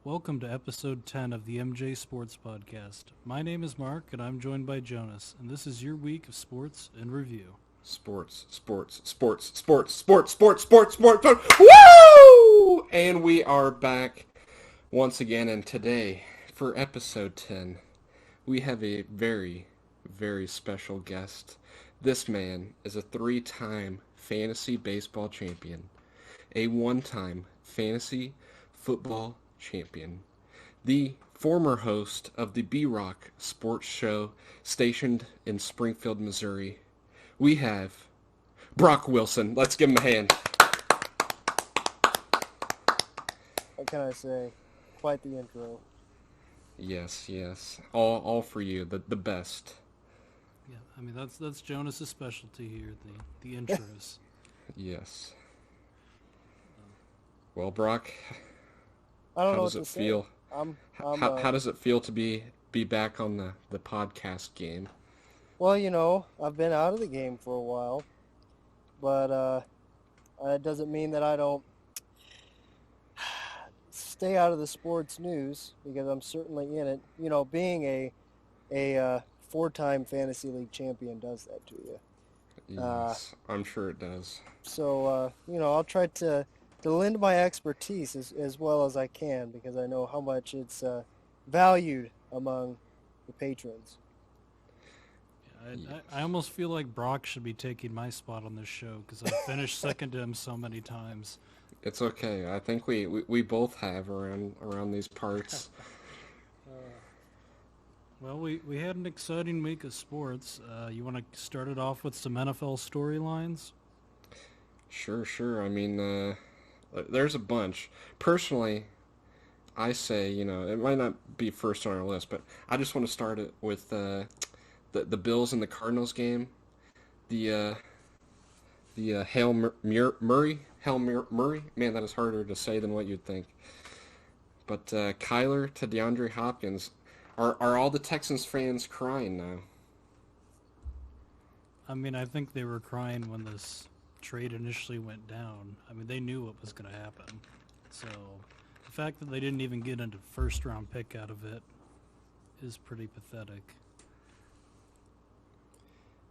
Welcome to episode 10 of the MJ Sports Podcast. My name is Mark, and I'm joined by Jonas, and this is your week of sports in review. Sports. Woo! And we are back once again, and today, for episode 10, we have a very, very special guest. This man is a three-time fantasy baseball champion, a one-time fantasy football champion, the former host of the B-Rock Sports Show stationed in Springfield, Missouri. We have Brock Wilson. Let's give him a hand. What can I say? Quite the intro. Yes. All for you. The best. Yeah, I mean that's Jonas's specialty here, the intros. Yes. Well, Brock, I don't how know does what it to say. feel? How I'm does it feel to be back on the podcast game? Well, I've been out of the game for a while, but it doesn't mean that I don't stay out of the sports news because I'm certainly in it. Being a four-time fantasy league champion does that to you. Yes, I'm sure it does. So I'll try to lend my expertise as well as I can because I know how much it's valued among the patrons. I almost feel like Brock should be taking my spot on this show because I've finished second to him so many times. It's okay. I think we both have around these parts. Well, we had an exciting week of sports. You want to start it off with some NFL storylines? Sure. I mean, there's a bunch. Personally, I say, it might not be first on our list, but I just want to start it with the Bills and the Cardinals game. The Hail Murray. Man, that is harder to say than what you'd think. But Kyler to DeAndre Hopkins. Are all the Texans fans crying now? I mean, I think they were crying when this trade initially went down. I mean, they knew what was going to happen. So the fact that they didn't even get a first-round pick out of it is pretty pathetic.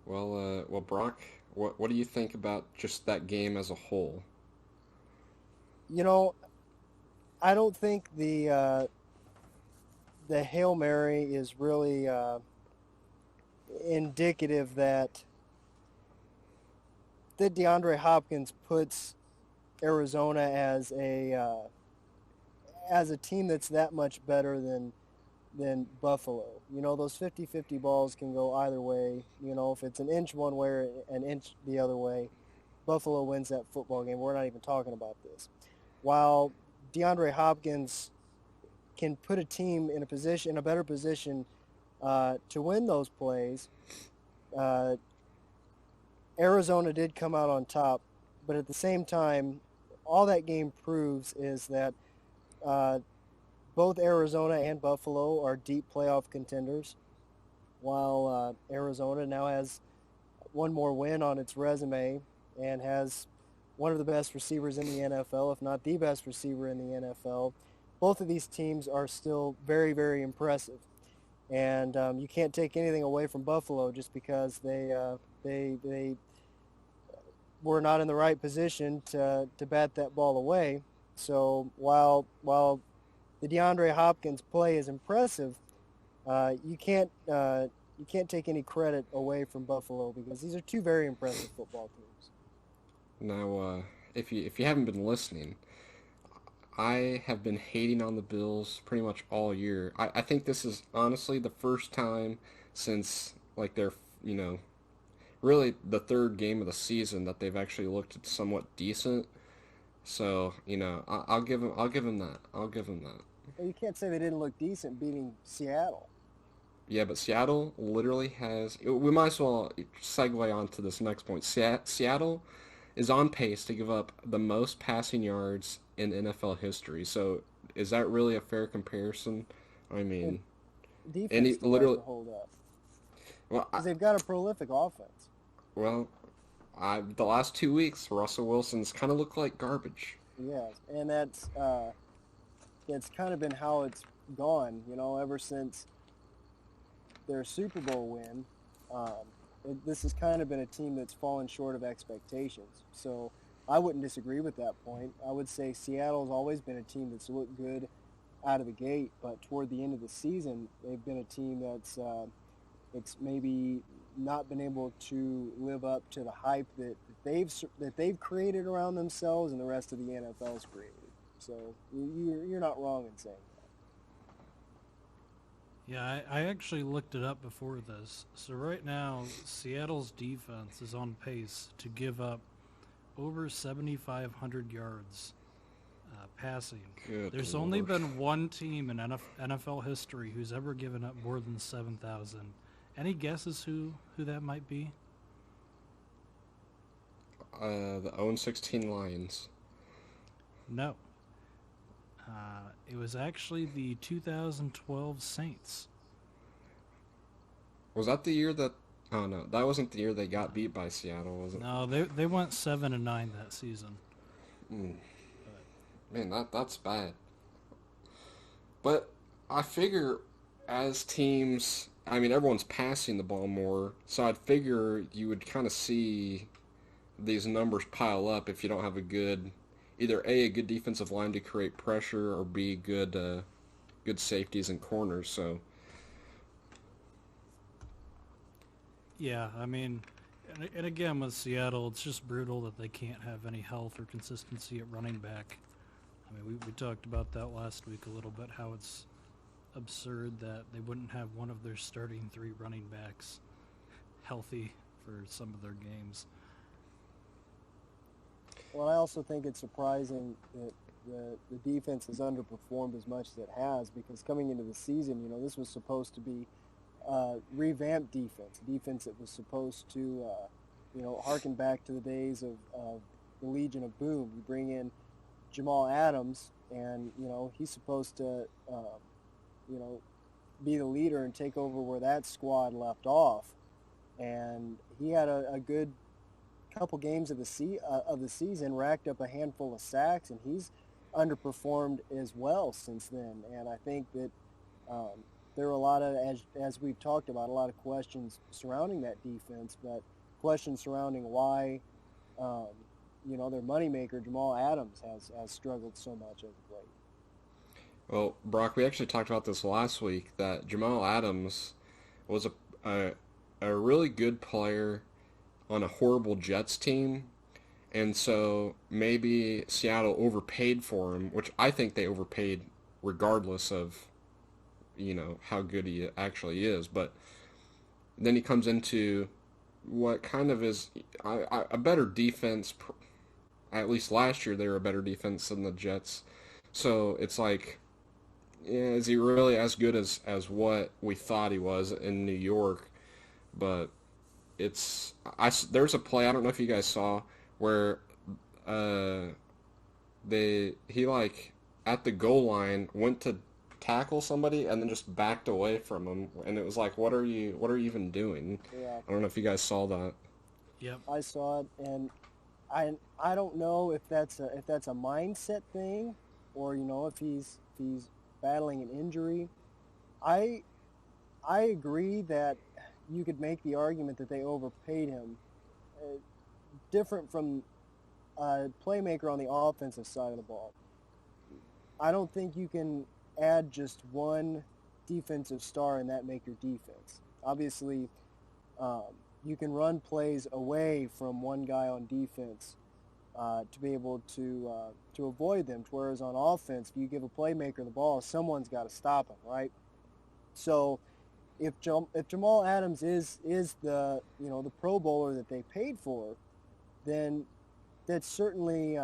Well, Brock, what do you think about just that game as a whole? I don't think the Hail Mary is really indicative that DeAndre Hopkins puts Arizona as a team that's that much better than Buffalo. Those 50-50 balls can go either way. If it's an inch one way or an inch the other way, Buffalo wins that football game. We're not even talking about this. While DeAndre Hopkins can put a team in a better position to win those plays, Arizona did come out on top, but at the same time, all that game proves is that both Arizona and Buffalo are deep playoff contenders, while Arizona now has one more win on its resume and has one of the best receivers in the NFL, if not the best receiver in the NFL. Both of these teams are still very, very impressive, and you can't take anything away from Buffalo just because they were not in the right position to bat that ball away. So while the DeAndre Hopkins play is impressive, you can't take any credit away from Buffalo because these are two very impressive football teams. Now, if you haven't been listening, I have been hating on the Bills pretty much all year. I think this is honestly the first time since like their really the third game of the season that they've actually looked somewhat decent. So I'll give him that. Well, you can't say they didn't look decent beating Seattle. Yeah, but Seattle literally has. We might as well segue on to this next point. Seattle is on pace to give up the most passing yards in NFL history. So is that really a fair comparison? I mean, Defense still has to hold up well, because they've got a prolific offense. well, the last 2 weeks, Russell Wilson's kind of looked like garbage. Yes, and that's that's kind of been how it's gone, ever since their Super Bowl win. This has kind of been a team that's fallen short of expectations. So I wouldn't disagree with that point. I would say Seattle's always been a team that's looked good out of the gate, but toward the end of the season, they've been a team that's maybe not been able to live up to the hype that they've created around themselves and the rest of the NFL's created. So you're not wrong in saying that. Yeah, I actually looked it up before this. So right now, Seattle's defense is on pace to give up over 7,500 yards passing. Good There's Lord. only been one team in NFL history who's ever given up more than 7,000. Any guesses who that might be? The 0-16 Lions. No. It was actually the 2012 Saints. Was that the year that... Oh, no. That wasn't the year they got beat by Seattle, was it? No, they went 7-9 that season. Man, that's bad. But I figure as teams... I mean, everyone's passing the ball more, so I'd figure you would kind of see these numbers pile up if you don't have a good... Either A, a good defensive line to create pressure, or B, good safeties and corners, so... Yeah, I mean, and again with Seattle, it's just brutal that they can't have any health or consistency at running back. I mean, we talked about that last week a little bit, how it's absurd that they wouldn't have one of their starting 3 running backs healthy for some of their games. Well, I also think it's surprising that the defense has underperformed as much as it has, because coming into the season, this was supposed to be revamped defense, a defense that was supposed to, harken back to the days of the Legion of Boom. You bring in Jamal Adams, and, he's supposed to, be the leader and take over where that squad left off. And he had a good couple games of the season, racked up a handful of sacks, and he's underperformed as well since then. And I think that there were a lot of, as we've talked about, a lot of questions surrounding that defense, but questions surrounding why, their moneymaker, Jamal Adams, has struggled so much as of late. Well, Brock, we actually talked about this last week, that Jamal Adams was a really good player on a horrible Jets team, and so maybe Seattle overpaid for him, which I think they overpaid regardless of, how good he actually is. But then he comes into what kind of is a better defense. At least last year they were a better defense than the Jets. So it's like, is he really as good as what we thought he was in New York? But there's a play, I don't know if you guys saw, where he at the goal line went to tackle somebody and then just backed away from him, and it was like, what are you even doing? Yeah. I don't know if you guys saw that. Yep. I saw it, and I don't know if that's a mindset thing, or if he's battling an injury. I agree that you could make the argument that they overpaid him. Different from a playmaker on the offensive side of the ball. I don't think you can add just one defensive star and that make your defense. Obviously, you can run plays away from one guy on defense to be able to avoid them. Whereas on offense, if you give a playmaker the ball, someone's got to stop him, right? So if Jamal Adams is the the Pro Bowler that they paid for, then that's certainly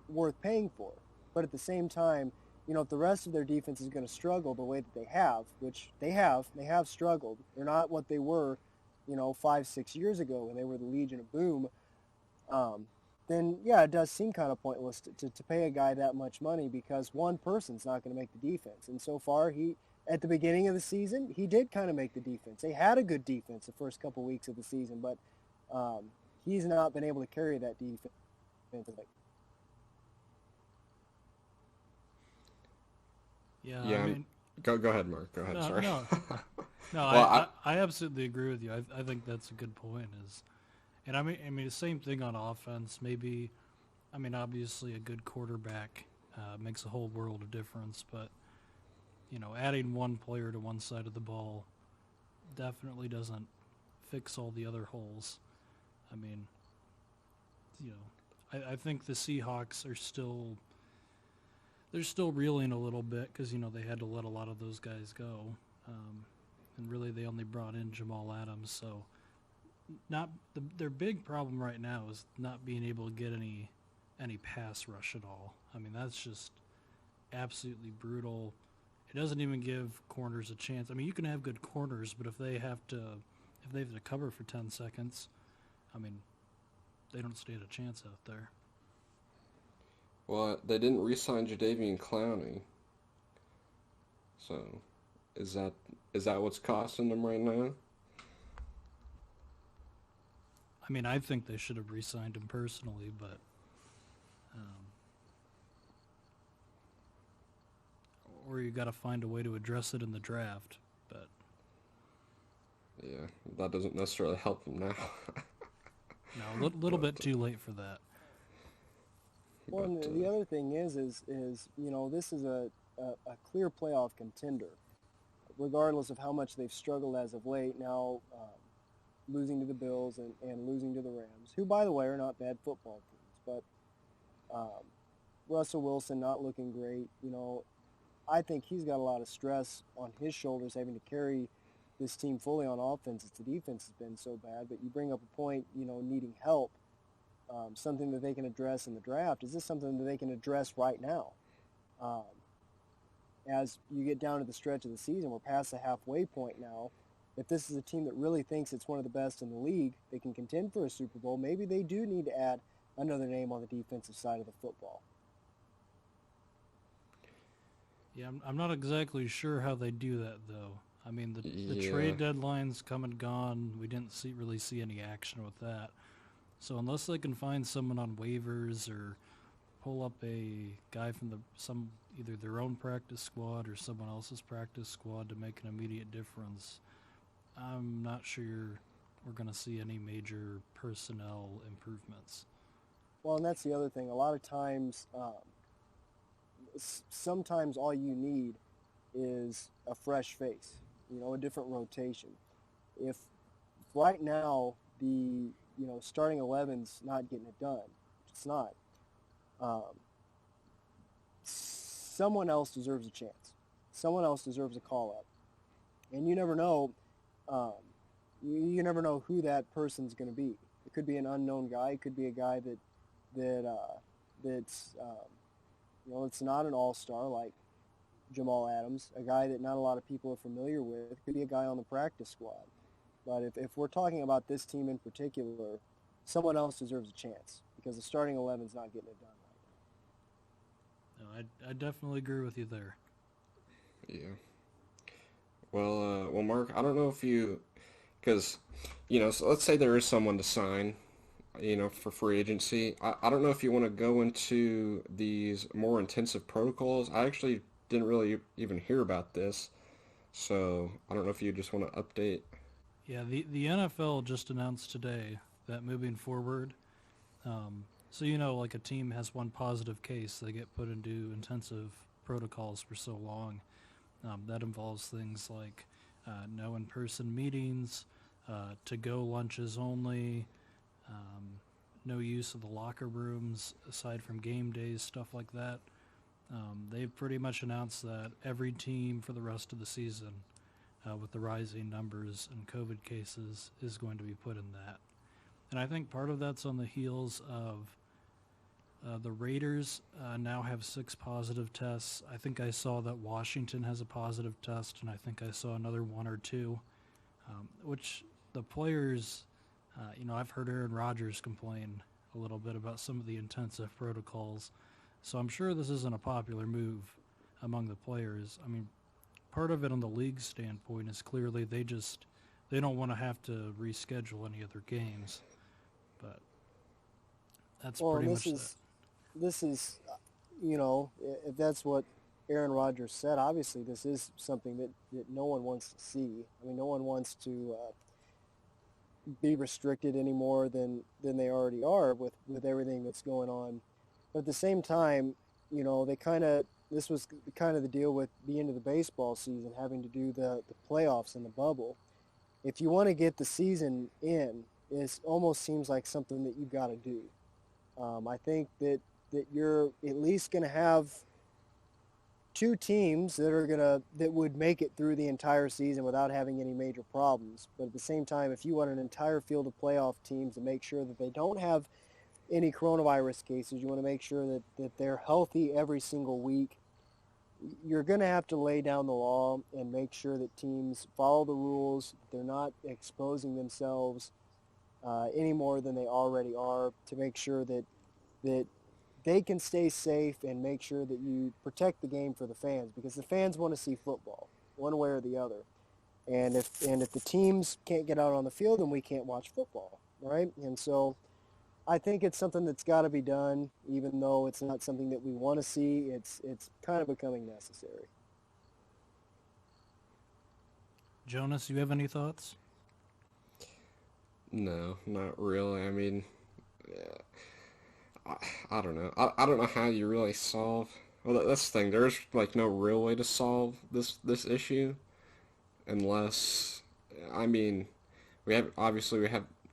worth paying for. But at the same time, if the rest of their defense is going to struggle the way that they have, which they have struggled. They're not what they were, 5-6 years ago when they were the Legion of Boom. Then yeah, it does seem kind of pointless to pay a guy that much money, because one person's not going to make the defense. And so far, at the beginning of the season, he did kind of make the defense. They had a good defense the first couple weeks of the season, but he's not been able to carry that defense. Yeah, Yeah, I mean, go ahead, Mark. Go ahead. no, Sorry. no, no. Well, I absolutely agree with you. I think that's a good point. And I mean, the same thing on offense. Maybe, I mean, obviously, a good quarterback makes a whole world of difference. But adding one player to one side of the ball definitely doesn't fix all the other holes. I mean, I think the Seahawks are still they're still reeling a little bit because they had to let a lot of those guys go, and really they only brought in Jamal Adams. So not their big problem right now is not being able to get any pass rush at all. I mean, that's just absolutely brutal. It doesn't even give corners a chance. I mean, you can have good corners, but if they have to cover for 10 seconds, I mean, they don't stand a chance out there. well, they didn't re-sign Jadeveon Clowney, so is that what's costing them right now? I mean, I think they should have re-signed him personally, but or you got to find a way to address it in the draft. But Yeah, that doesn't necessarily help them now. no, a little bit too late for that. Well, and But the other thing is this is a clear playoff contender, regardless of how much they've struggled as of late. Now, losing to the Bills and losing to the Rams, who, by the way, are not bad football teams. But Russell Wilson not looking great. I think he's got a lot of stress on his shoulders having to carry this team fully on offense. The defense has been so bad. But you bring up a point, needing help, something that they can address in the draft. Is this something that they can address right now? As you get down to the stretch of the season, we're past the halfway point now. If this is a team that really thinks it's one of the best in the league, they can contend for a Super Bowl, maybe they do need to add another name on the defensive side of the football. Yeah, I'm not exactly sure how they do that though. I mean, the yeah, trade deadline's come and gone. We didn't really see any action with that. So unless they can find someone on waivers or pull up a guy from either their own practice squad or someone else's practice squad to make an immediate difference, I'm not sure we're going to see any major personnel improvements. Well, and that's the other thing. A lot of times, sometimes all you need is a fresh face, a different rotation. If right now the starting 11's not getting it done, it's not. Someone else deserves a chance. Someone else deserves a call up, and you never know. You never know who that person's going to be. It could be an unknown guy. It could be a guy that's it's not an all-star like Jamal Adams, a guy that not a lot of people are familiar with. It could be a guy on the practice squad. But if we're talking about this team in particular, someone else deserves a chance because the starting 11's not getting it done right No, I definitely agree with you there. yeah. Well, Mark, I don't know if because, so let's say there is someone to sign, for free agency. I don't know if you want to go into these more intensive protocols. I actually didn't really even hear about this, so I don't know if you just want to update. Yeah, the NFL just announced today that moving forward, so like a team has one positive case, they get put into intensive protocols for so long. That involves things like no in-person meetings, to-go lunches only, no use of the locker rooms aside from game days, stuff like that. They've pretty much announced that every team for the rest of the season, with the rising numbers and COVID cases, is going to be put in that. And I think part of that's on the heels of the Raiders now have 6 positive tests. I think I saw that Washington has a positive test, and I think I saw another 1 or 2, which the players, I've heard Aaron Rodgers complain a little bit about some of the intensive protocols. So I'm sure this isn't a popular move among the players. I mean, part of it on the league standpoint is clearly they don't want to have to reschedule any of their games. But that's now. pretty much that. This is, if that's what Aaron Rodgers said, obviously this is something that no one wants to see. I mean, no one wants to be restricted any more than they already are with everything that's going on. But at the same time, they this was kind of the deal with the end of the baseball season, having to do the playoffs in the bubble. If you want to get the season in, it almost seems like something that you've got to do. I think that you're at least going to have two teams that would make it through the entire season without having any major problems. But at the same time, if you want an entire field of playoff teams to make sure that they don't have any coronavirus cases, you want to make sure that they're healthy every single week. You're going to have to lay down the law and make sure that teams follow the rules. They're not exposing themselves any more than they already are, to make sure that they can stay safe and make sure that you protect the game for the fans, because the fans want to see football one way or the other. And if the teams can't get out on the field, then we can't watch football, right? And so I think it's something that's got to be done, even though it's not something that we want to see. It's kind of becoming necessary. Jonas, you have any thoughts? No, not really. I mean, I don't know. I don't know how you really solve. Well, that's the thing. There's like no real way to solve this issue, unless, I mean, we haven't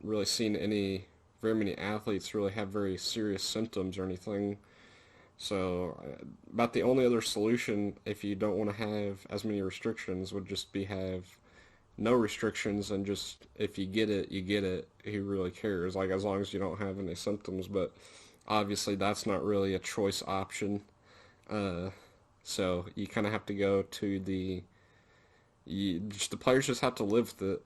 really seen very many athletes really have very serious symptoms or anything. So, about the only other solution, if you don't want to have as many restrictions, would just be have no restrictions, and just, if you get it, you get it. Who really cares? Like, as long as you don't have any symptoms. But obviously that's not really a choice option. So you kind of have to go to the players just have to live with it.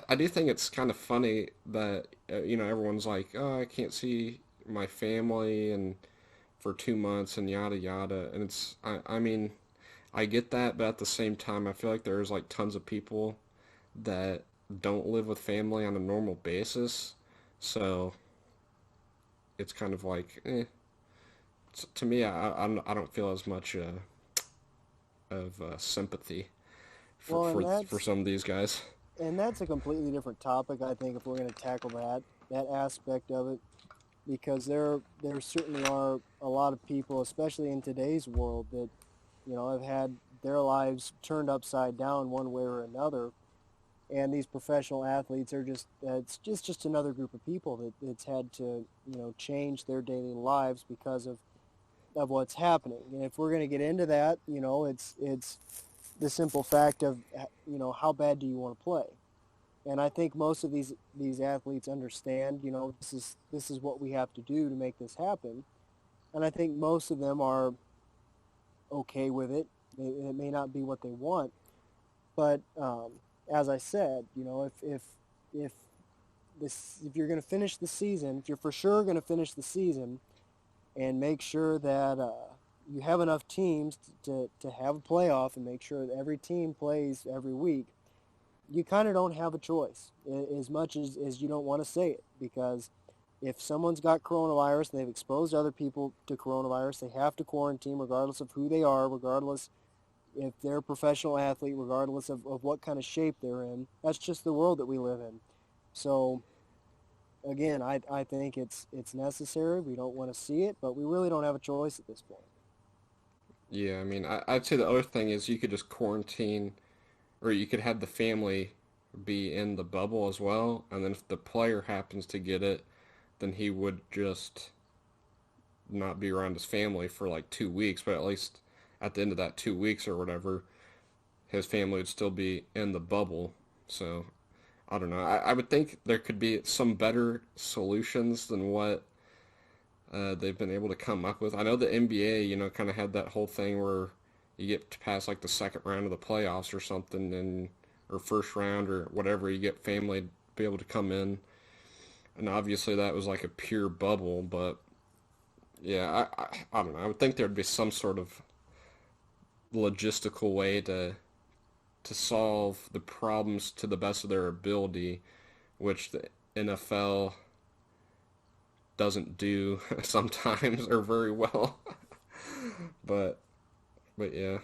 I do think it's kind of funny that everyone's like, oh, I can't see my family and for 2 months and yada yada, and I mean, I get that, but at the same time I feel like there's like tons of people that don't live with family on a normal basis, so it's kind of like, to me, I don't feel as much of sympathy Well, for some of these guys. and that's a completely different topic, I think, if we're going to tackle that aspect of it, because there certainly are a lot of people, especially in today's world, that have had their lives turned upside down one way or another, and these professional athletes are it's just another group of people that's had to change their daily lives because of what's happening. And if we're going to get into that, it's the simple fact of how bad do you want to play. And I think most of these athletes understand, this is what we have to do to make this happen. And I think most of them are okay with it. It may not be what they want, but as I said, if you're going to finish the season, if you're for sure going to finish the season, and make sure that you have enough teams to have a playoff, and make sure that every team plays every week, you kind of don't have a choice, as much as you don't want to say it, because if someone's got coronavirus and they've exposed other people to coronavirus, they have to quarantine regardless of who they are, regardless if they're a professional athlete, regardless of what kind of shape they're in. That's just the world that we live in. So again, I think it's necessary. We don't want to see it, but we really don't have a choice at this point. Yeah, I mean, I'd say the other thing is you could just quarantine, or you could have the family be in the bubble as well, and then if the player happens to get it, then he would just not be around his family for like 2 weeks, but at least at the end of that 2 weeks or whatever, his family would still be in the bubble. So, I don't know. I would think there could be some better solutions than what they've been able to come up with. I know the NBA, kind of had that whole thing where you get to pass like the second round of the playoffs or something, or first round or whatever, you get family to be able to come in. And obviously that was like a pure bubble, but yeah, I don't know. I would think there'd be some sort of logistical way to solve the problems to the best of their ability, which the NFL doesn't do sometimes or very well. But But yeah.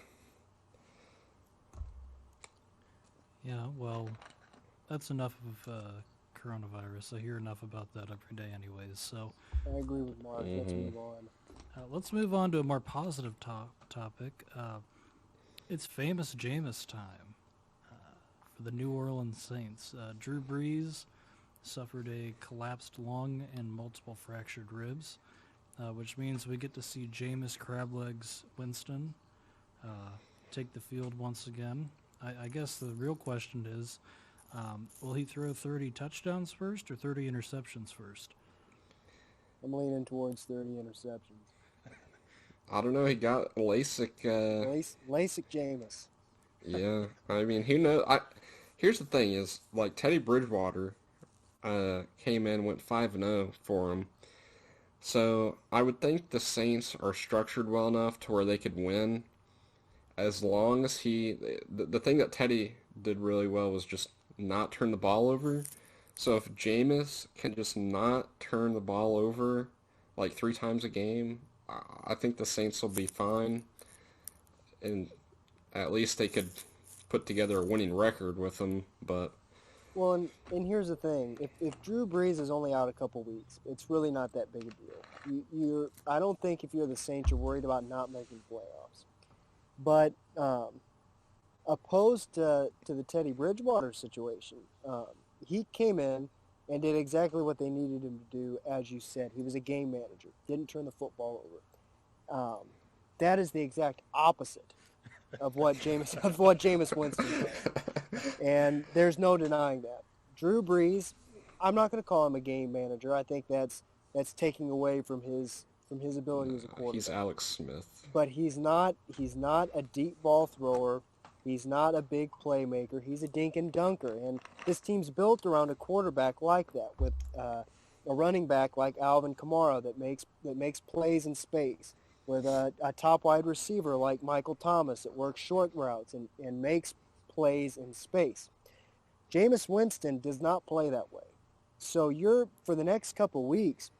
Yeah, well, that's enough of coronavirus. I hear enough about that every day, anyways. So I agree with Mark. Let's Hmm. move on. let's move on to a more positive topic. It's famous Jameis time for the New Orleans Saints. Drew Brees suffered a collapsed lung and multiple fractured ribs, which means we get to see Jameis Crablegs Winston uh, take the field once again. I guess the real question is, will he throw 30 touchdowns first or 30 interceptions first? I'm leaning towards 30 interceptions. I don't know. He got LASIK. LASIK Jameis. Yeah. I mean, who knows? Here's the thing: is like Teddy Bridgewater came in, went 5-0 for him. So I would think the Saints are structured well enough to where they could win, as long as the thing that Teddy did really well was just not turn the ball over. So if Jameis can just not turn the ball over like 3 times a game, I think the Saints will be fine, and at least they could put together a winning record with him. But Well, and here's the thing: if Drew Brees is only out a couple weeks, it's really not that big a deal. I don't think if you're the Saints, you're worried about not making playoffs. But opposed to the Teddy Bridgewater situation, he came in and did exactly what they needed him to do, as you said. He was a game manager, didn't turn the football over. That is the exact opposite of what Jameis Winston does. And there's no denying that. Drew Brees, I'm not going to call him a game manager. I think that's taking away from his ability as a quarterback. he's Alex Smith. But he's not a deep ball thrower. He's not a big playmaker. He's a dink and dunker. And this team's built around a quarterback like that, with a running back like Alvin Kamara that makes plays in space, with a top wide receiver like Michael Thomas that works short routes and makes plays in space. Jameis Winston does not play that way. So for the next couple weeks,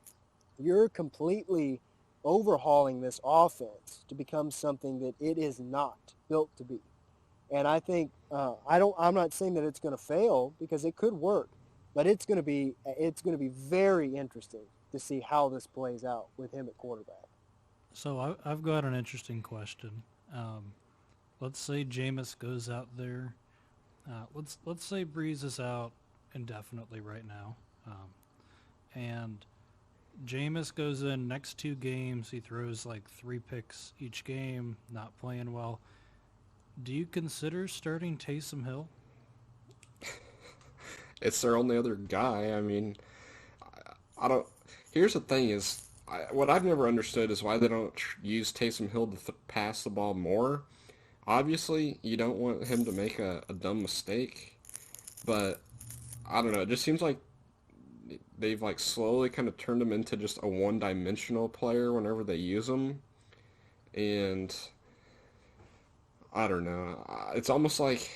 you're completely overhauling this offense to become something that it is not built to be. And I think I'm not saying that it's going to fail, because it could work, but it's going to be very interesting to see how this plays out with him at quarterback. So I've got an interesting question. Let's say Jameis goes out there. Let's say Breeze is out indefinitely right now, and Jameis goes in next 2 games. He throws like 3 picks each game, not playing well. Do you consider starting Taysom Hill? It's their only other guy. I mean, I don't. Here's the thing: is what I've never understood is why they don't use Taysom Hill to pass the ball more. Obviously, you don't want him to make a dumb mistake, but I don't know. It just seems like they've like slowly kind of turned him into just a one-dimensional player whenever they use him, and I don't know. It's almost like,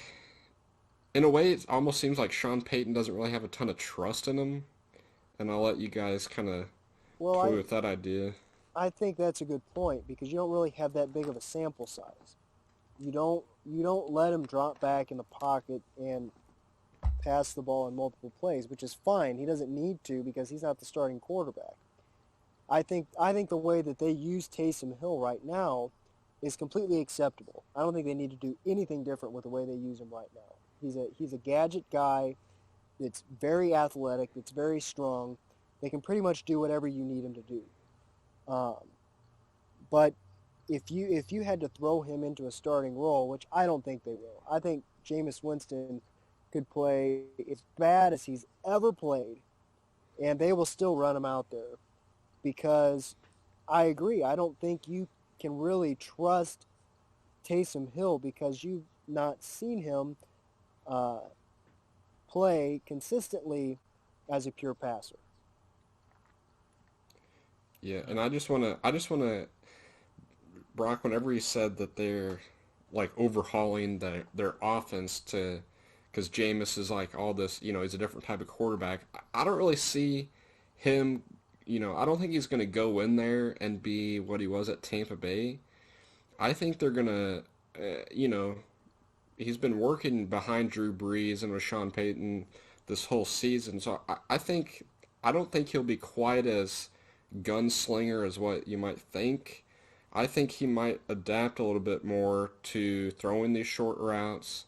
in a way, it almost seems like Sean Payton doesn't really have a ton of trust in him, and I'll let you guys kind of Well, toy with that idea. I think that's a good point, because you don't really have that big of a sample size. You don't let him drop back in the pocket and pass the ball in multiple plays, which is fine. He doesn't need to, because he's not the starting quarterback. I think the way that they use Taysom Hill right now is completely acceptable. I don't think they need to do anything different with the way they use him right now. He's a gadget guy that's very athletic, that's very strong. They can pretty much do whatever you need him to do. But if you had to throw him into a starting role, which I don't think they will, I think Jameis Winston could play as bad as he's ever played, and they will still run him out there, because I agree. I don't think you can really trust Taysom Hill, because you've not seen him play consistently as a pure passer. Yeah, and I just want to, Brock, whenever he said that they're like overhauling their offense to, because Jameis is like all this, he's a different type of quarterback. I don't really see him, I don't think he's going to go in there and be what he was at Tampa Bay. I think they're gonna, you know, he's been working behind Drew Brees and with Sean Payton this whole season. So I think I don't think he'll be quite as gunslinger as what you might think. I think he might adapt a little bit more to throwing these short routes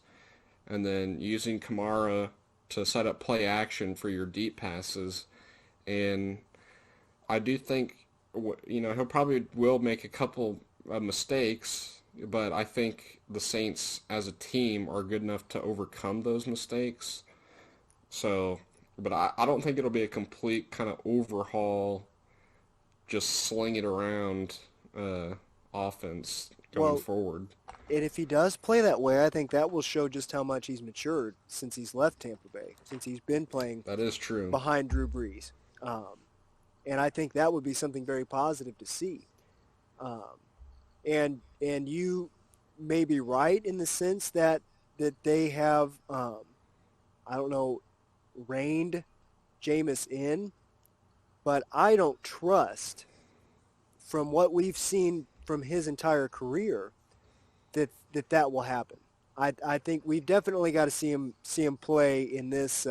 and then using Kamara to set up play action for your deep passes. And I do think, he'll probably will make a couple of mistakes, but I think the Saints as a team are good enough to overcome those mistakes. So, but I don't think it'll be a complete kind of overhaul, just sling it around offense going Well, forward. and if he does play that way, I think that will show just how much he's matured since he's left Tampa Bay, since he's been playing That is true. behind Drew Brees. Um, and I think that would be something very positive to see. Um, and you may be right in the sense that they have, I don't know, reined Jameis in, but I don't trust, from what we've seen from his entire career, that will happen. I think we've definitely got to see him play in this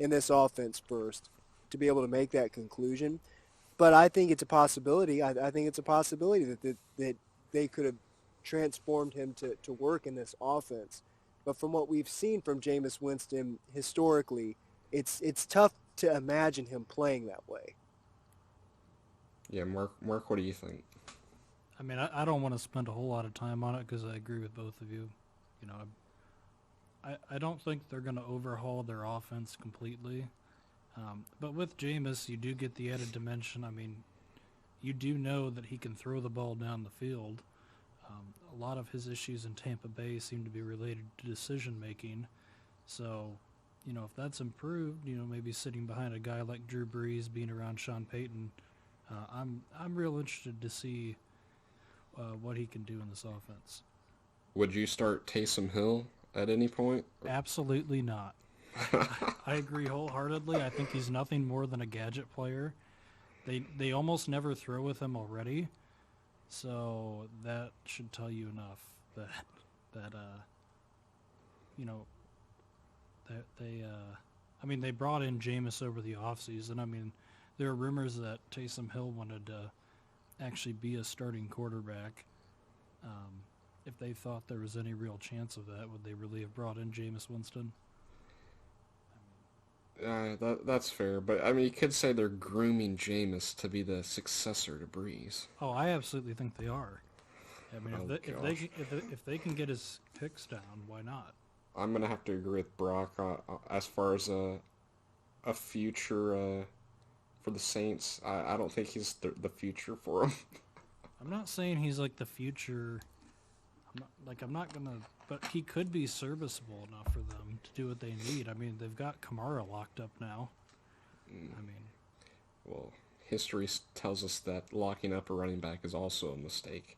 offense first to be able to make that conclusion. But I think it's a possibility. I think it's a possibility that they could have transformed him to work in this offense. But from what we've seen from Jameis Winston historically, it's tough to imagine him playing that way. Yeah, Mark, what do you think? I mean, I don't want to spend a whole lot of time on it because I agree with both of you. You know, I don't think they're going to overhaul their offense completely. But with Jameis, you do get the added dimension. I mean, you do know that he can throw the ball down the field. A lot of his issues in Tampa Bay seem to be related to decision making. So, if that's improved, maybe sitting behind a guy like Drew Brees, being around Sean Payton, I'm real interested to see what he can do in this offense. Would you start Taysom Hill at any point? Absolutely not. I agree wholeheartedly. I think he's nothing more than a gadget player. They almost never throw with him already, so that should tell you enough that I mean, they brought in Jameis over the offseason. I mean, there are rumors that Taysom Hill wanted to actually be a starting quarterback. If they thought there was any real chance of that, would they really have brought in Jameis Winston? That's fair, but I mean, you could say they're grooming Jameis to be the successor to Breeze. Oh, I absolutely think they are. I mean, Oh gosh, if they can get his picks down, why not? I'm gonna have to agree with Brock as far as a future for the Saints. I don't think he's the future for them. I'm not saying he's like the future. I'm not gonna, but he could be serviceable enough for them to do what they need. I mean, they've got Kamara locked up now. I mean, Well, history tells us that locking up a running back is also a mistake.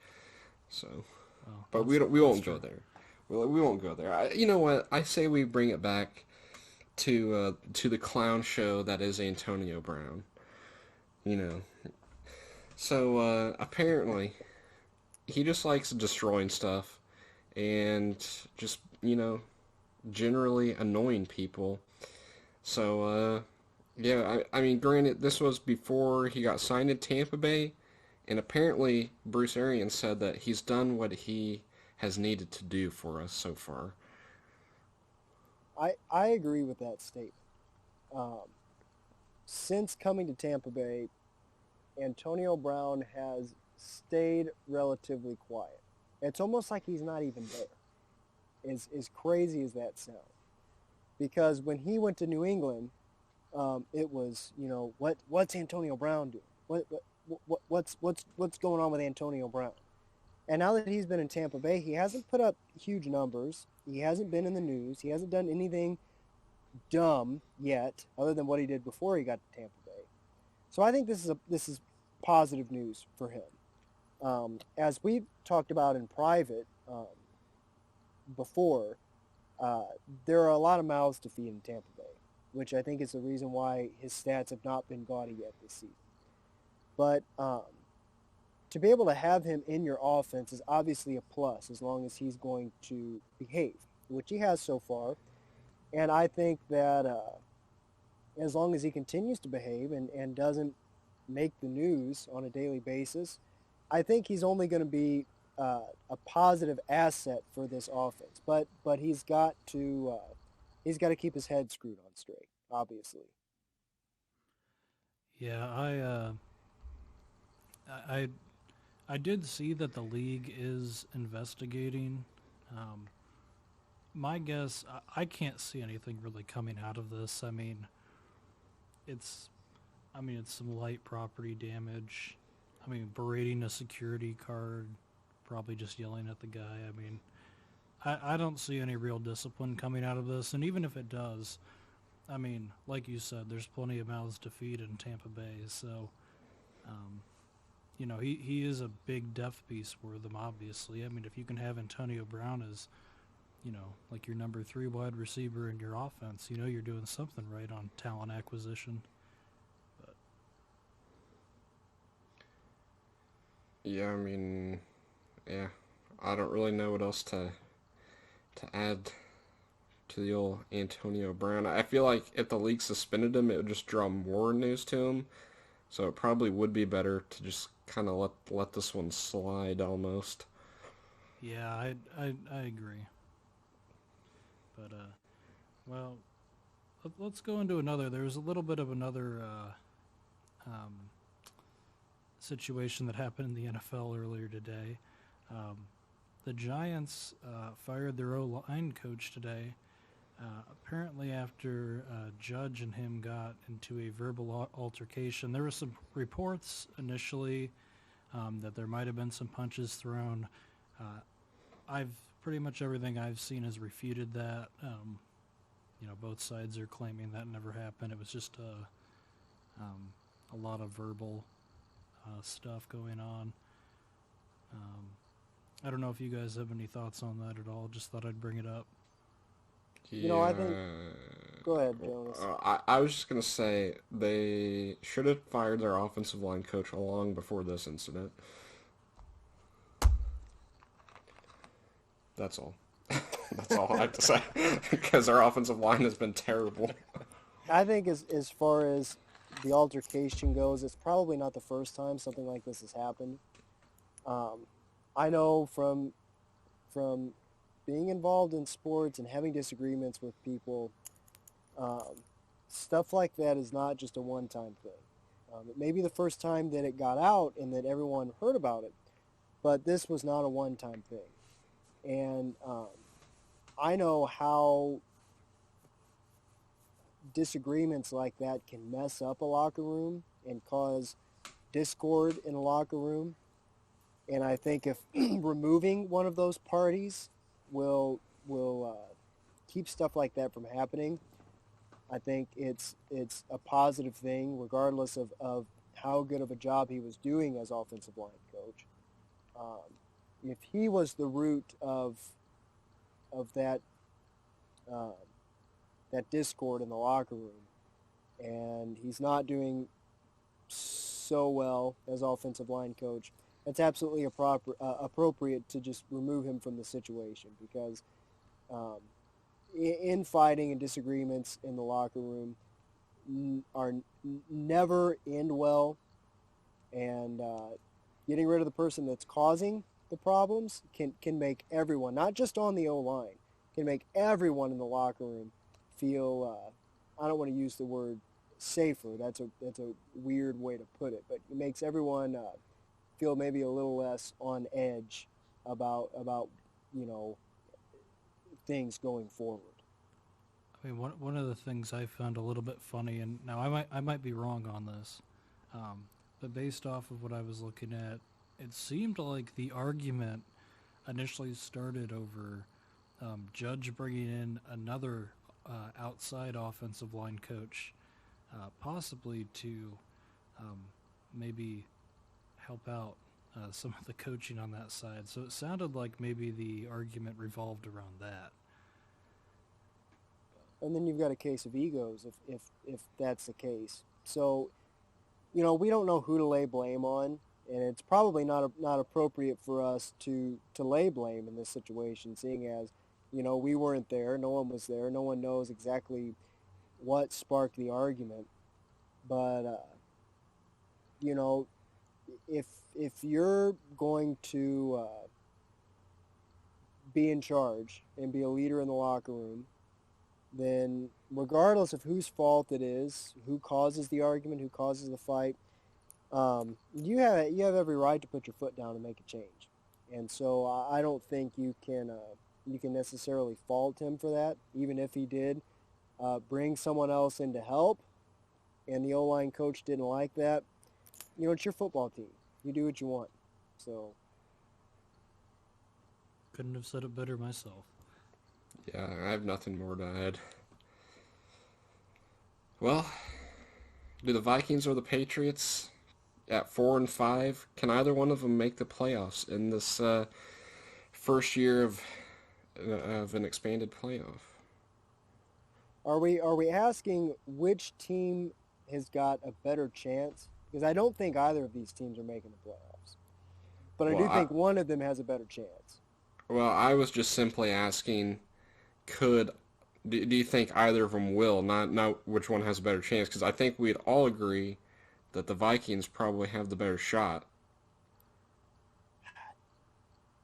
So, well, but we won't go there. We won't go there. You know what? I say we bring it back to the clown show that is Antonio Brown. You know. So apparently, he just likes destroying stuff and just generally annoying people. So yeah, I mean, granted, this was before he got signed in Tampa Bay, and apparently Bruce Arians said that he's done what he has needed to do for us so far. I agree with that statement. Um, since coming to Tampa Bay, Antonio Brown has stayed relatively quiet. It's almost like he's not even there. As crazy as that sounds, because when he went to New England, it was what's Antonio Brown doing? What's going on with Antonio Brown? And now that he's been in Tampa Bay, he hasn't put up huge numbers. He hasn't been in the news. He hasn't done anything dumb yet, other than what he did before he got to Tampa Bay. So I think this is positive news for him. As we've talked about in private before, there are a lot of mouths to feed in Tampa Bay, which I think is the reason why his stats have not been gaudy yet this season. But to be able to have him in your offense is obviously a plus as long as he's going to behave, which he has so far. And I think that as long as he continues to behave and doesn't make the news on a daily basis, I think he's only going to be a positive asset for this offense. But he's got to keep his head screwed on straight, obviously. Yeah, I I did see that the league is investigating. Um, my guess, I can't see anything really coming out of this. It's, it's some light property damage. Berating a security guard, probably just yelling at the guy. I don't see any real discipline coming out of this. And even if it does, like you said, there's plenty of mouths to feed in Tampa Bay. So, um, he is a big depth piece for them, obviously. If you can have Antonio Brown as, like your number 3 wide receiver in your offense, you're doing something right on talent acquisition. But Yeah, yeah, I don't really know what else to add to the old Antonio Brown. I feel like if the league suspended him, it would just draw more news to him. So it probably would be better to just kind of let this one slide almost. yeah, I agree. But, well, let's go into another. There was a little bit of another um, situation that happened in the NFL earlier today. Um, the Giants fired their O-line coach today, apparently after Judge and him got into a verbal altercation. There were some reports initially that there might have been some punches thrown. I've pretty much everything I've seen has refuted that. Both sides are claiming that never happened. It was just a lot of verbal stuff going on. I don't know if you guys have any thoughts on that at all. Just thought I'd bring it up. I think. Go ahead, Jonas. I was just gonna say they should have fired their offensive line coach long before this incident. That's all. That's all I have to say because our offensive line has been terrible. I think as far as the altercation goes, it's probably not the first time something like this has happened. I know from being involved in sports and having disagreements with people, stuff like that is not just a one-time thing. It may be the first time that it got out and that everyone heard about it, but this was not a one-time thing. And I know how disagreements like that can mess up a locker room and cause discord in a locker room. And I think if removing one of those parties will keep stuff like that from happening, I think it's a positive thing, regardless of how good of a job he was doing as offensive line coach. If he was the root of that that discord in the locker room, and he's not doing so well as offensive line coach, it's absolutely appropriate to just remove him from the situation, because infighting and disagreements in the locker room never end well, and getting rid of the person that's causing the problems can make everyone, not just on the O-line, can make everyone in the locker room feel, I don't want to use the word safer, that's a weird way to put it, but it makes everyone feel maybe a little less on edge about things going forward. One of the things I found a little bit funny, and now I might be wrong on this, but based off of what I was looking at, it seemed like the argument initially started over Judge bringing in another outside offensive line coach, possibly to maybe help out some of the coaching on that side. So it sounded like maybe the argument revolved around that. And then you've got a case of egos if that's the case. So, we don't know who to lay blame on and it's probably not appropriate for us to lay blame in this situation, seeing as we weren't there, no one was there, no one knows exactly what sparked the argument. But if you're going to be in charge and be a leader in the locker room, then regardless of whose fault it is, who causes the argument, who causes the fight, you have every right to put your foot down and make a change. And so I don't think you can necessarily fault him for that, even if he did bring someone else in to help, and the O-line coach didn't like that. It's your football team. You do what you want. So couldn't have said it better myself. Yeah, I have nothing more to add. Well, do the Vikings or the Patriots at 4-5? Can either one of them make the playoffs in this first year of an expanded playoff? Are we asking which team has got a better chance? Because I don't think either of these teams are making the playoffs. But I do think one of them has a better chance. Well, I was just simply asking, do you think either of them will? Not which one has a better chance, because I think we'd all agree that the Vikings probably have the better shot.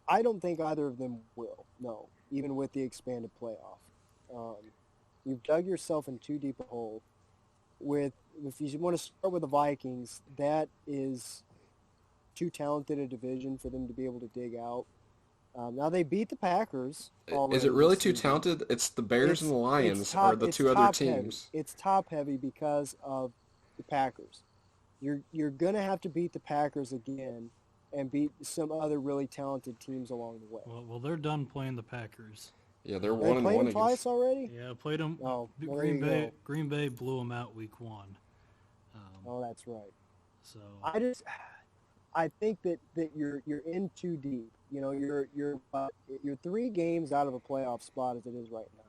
I don't think either of them will, no, even with the expanded playoff. You've dug yourself in too deep a hole. If you want to start with the Vikings, that is too talented a division for them to be able to dig out. Now they beat the Packers. Is it really too talented? It's the Bears and the Lions are the two other teams. It's top heavy because of the Packers. You're gonna have to beat the Packers again, and beat some other really talented teams along the way. Well, they're done playing the Packers. Yeah, they're They 1-1 played them against. twice already. Yeah, played them. Oh, well, there you go. Green Bay blew them out week 1. Oh, that's right. So I think that you're in too deep. You're 3 games out of a playoff spot as it is right now,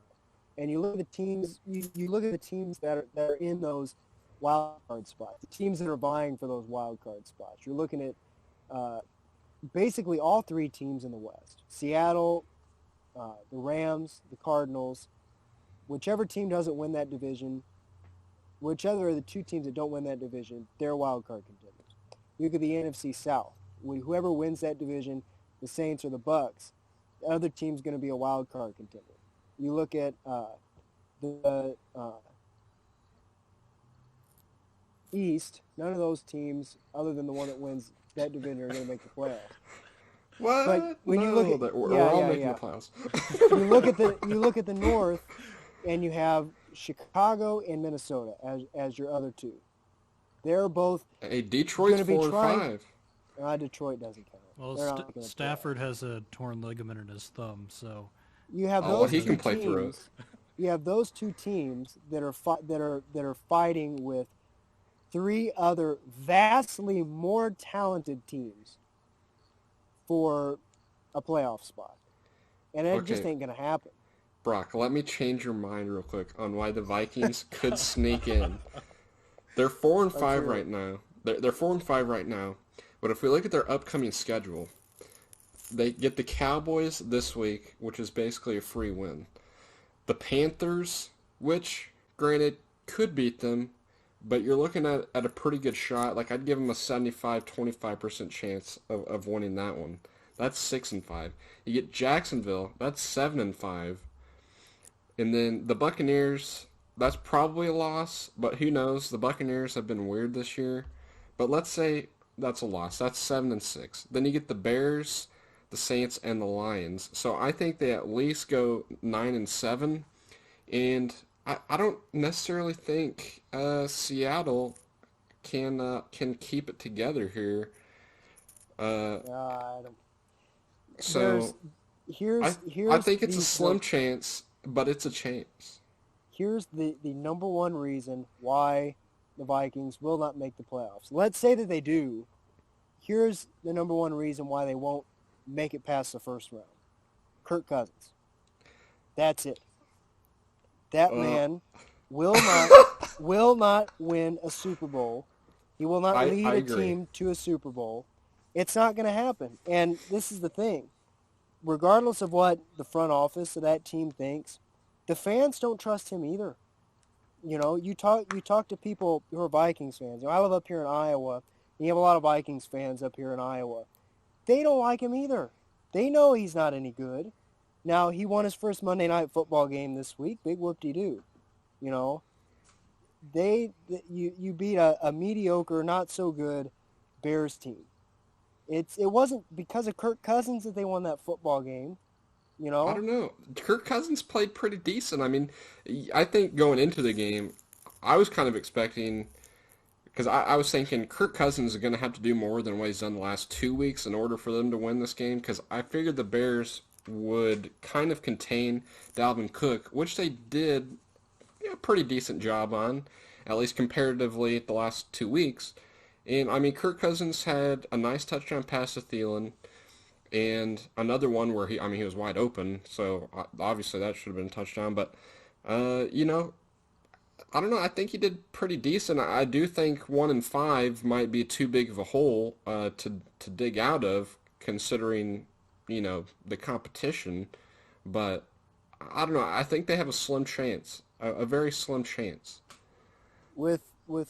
and you look at the teams. You look at the teams that are in those wild card spots. The teams that are vying for those wild card spots. You're looking at basically all 3 teams in the West: Seattle, the Rams, the Cardinals. Whichever team doesn't win that division, whichever of the 2 teams that don't win that division, they're wild card contenders. You look at the NFC South. Whoever wins that division, the Saints or the Bucks, the other team's going to be a wild card contender. You look at the East. None of those teams, other than the one that wins that division, are going to make the playoffs. What? But when you look at we're all making the playoffs. you look at the North, and you have Chicago and Minnesota as your other 2. They're both. Hey, Detroit's 4-5. Detroit doesn't count. Well, Stafford has a torn ligament in his thumb, so you have those he two can play teams. through it. You have those 2 teams that are fighting with 3 other vastly more talented teams for a playoff spot, and it just ain't gonna happen. Brock, let me change your mind real quick on why the Vikings could sneak in. They're 4-5 right now. They're 4-5 right now. But if we look at their upcoming schedule, they get the Cowboys this week, which is basically a free win. The Panthers, which, granted, could beat them, but you're looking at a pretty good shot. Like, I'd give them a 75-25% chance of winning that one. That's 6-5. You get Jacksonville, that's 7-5. And then the Buccaneers, that's probably a loss, but who knows? The Buccaneers have been weird this year. But let's say that's a loss. That's 7-6. Then you get the Bears, the Saints, and the Lions. So I think they at least go 9-7. And I don't necessarily think Seattle can keep it together here. I don't. So Here's I think it's a slim chance, but it's a chance. Here's the number one reason why the Vikings will not make the playoffs. Let's say that they do. Here's the number one reason why they won't make it past the first round. Kirk Cousins. That's it. That man will not win a Super Bowl. He will not lead a team to a Super Bowl. It's not going to happen. And this is the thing. Regardless of what the front office of that team thinks, the fans don't trust him either. You know, you talk to people who are Vikings fans. You know, I live up here in Iowa, and you have a lot of Vikings fans up here in Iowa. They don't like him either. They know he's not any good. Now, he won his first Monday Night Football game this week. Big whoop-de-doo. You know, you beat a mediocre, not so good Bears team. It wasn't because of Kirk Cousins that they won that football game. You know, I don't know. Kirk Cousins played pretty decent. I mean, I think going into the game, I was kind of expecting, because I was thinking Kirk Cousins is going to have to do more than what he's done the last 2 weeks in order for them to win this game, because I figured the Bears would kind of contain Dalvin Cook, which they did a pretty decent job on, at least comparatively the last 2 weeks. And, I mean, Kirk Cousins had a nice touchdown pass to Thielen, and another one where he was wide open, so obviously that should have been a touchdown. But you know, I don't know. I think he did pretty decent. I do think 1-5 might be too big of a hole to dig out of, considering the competition. But I don't know. I think they have a slim chance, a very slim chance. with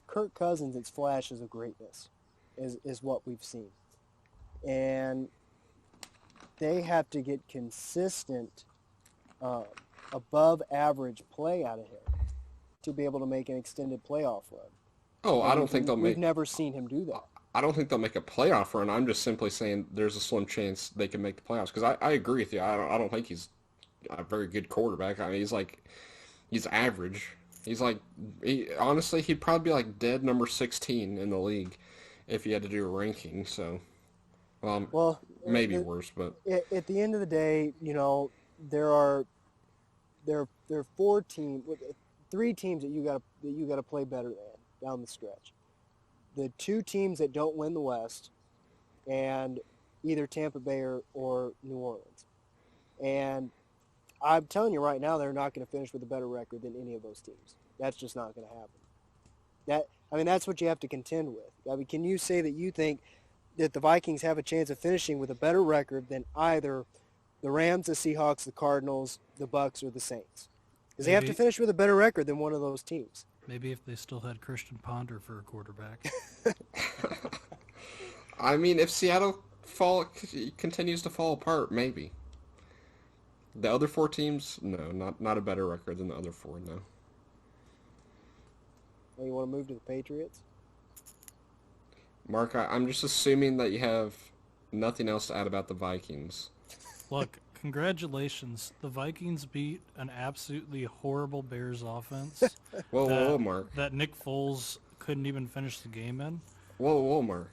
Kirk Cousins, it's flashes of greatness, is what we've seen, and they have to get consistent, above average play out of him to be able to make an extended playoff run. Oh, And I don't think they'll we've make. never seen him do that. I don't think they'll make a playoff run. I'm just simply saying there's a slim chance they can make the playoffs. Because I agree with you. I don't think he's a very good quarterback. I mean, he's average. Honestly, he'd probably be like dead number 16 in the league if he had to do a ranking. So, Well, maybe worse, but at the end of the day, you know, there are four teams, three teams that you got to play better than down the stretch. The two teams that don't win the West, and either Tampa Bay or New Orleans. And I'm telling you right now, they're not going to finish with a better record than any of those teams. That's just not going to happen. That's what you have to contend with. I mean, can you say that you think that the Vikings have a chance of finishing with a better record than either the Rams, the Seahawks, the Cardinals, the Bucks, or the Saints? Because they have to Maybe. finish with a better record than one of those teams. Maybe if they still had Christian Ponder for a quarterback. I mean, if Seattle continues to fall apart, maybe. The other four teams, no, not a better record than the other four, no. Well, you want to move to the Patriots? Mark, I'm just assuming that you have nothing else to add about the Vikings. Look, congratulations. The Vikings beat an absolutely horrible Bears offense Whoa, Mark. that Nick Foles couldn't even finish the game in. Whoa, Mark.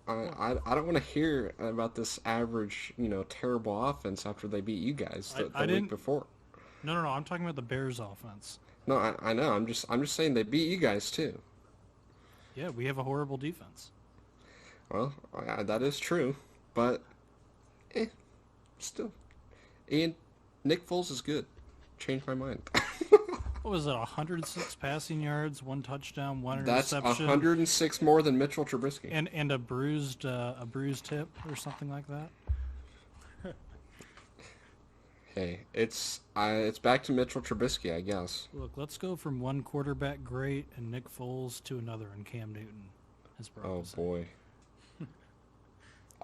I don't want to hear about this average, terrible offense after they beat you guys the I week didn't- before. No, I'm talking about the Bears offense. No, I know. I'm just saying they beat you guys too. Yeah, we have a horrible defense. Well, that is true, but still, Nick Foles is good. Changed my mind. What was it, 106 passing yards, 1 touchdown, 1 That's interception, 106 more than Mitchell Trubisky. and a bruised hip or something like that? Hey, it's back to Mitchell Trubisky, I guess. Look, let's go from one quarterback great and Nick Foles to another in Cam Newton. As Oh boy.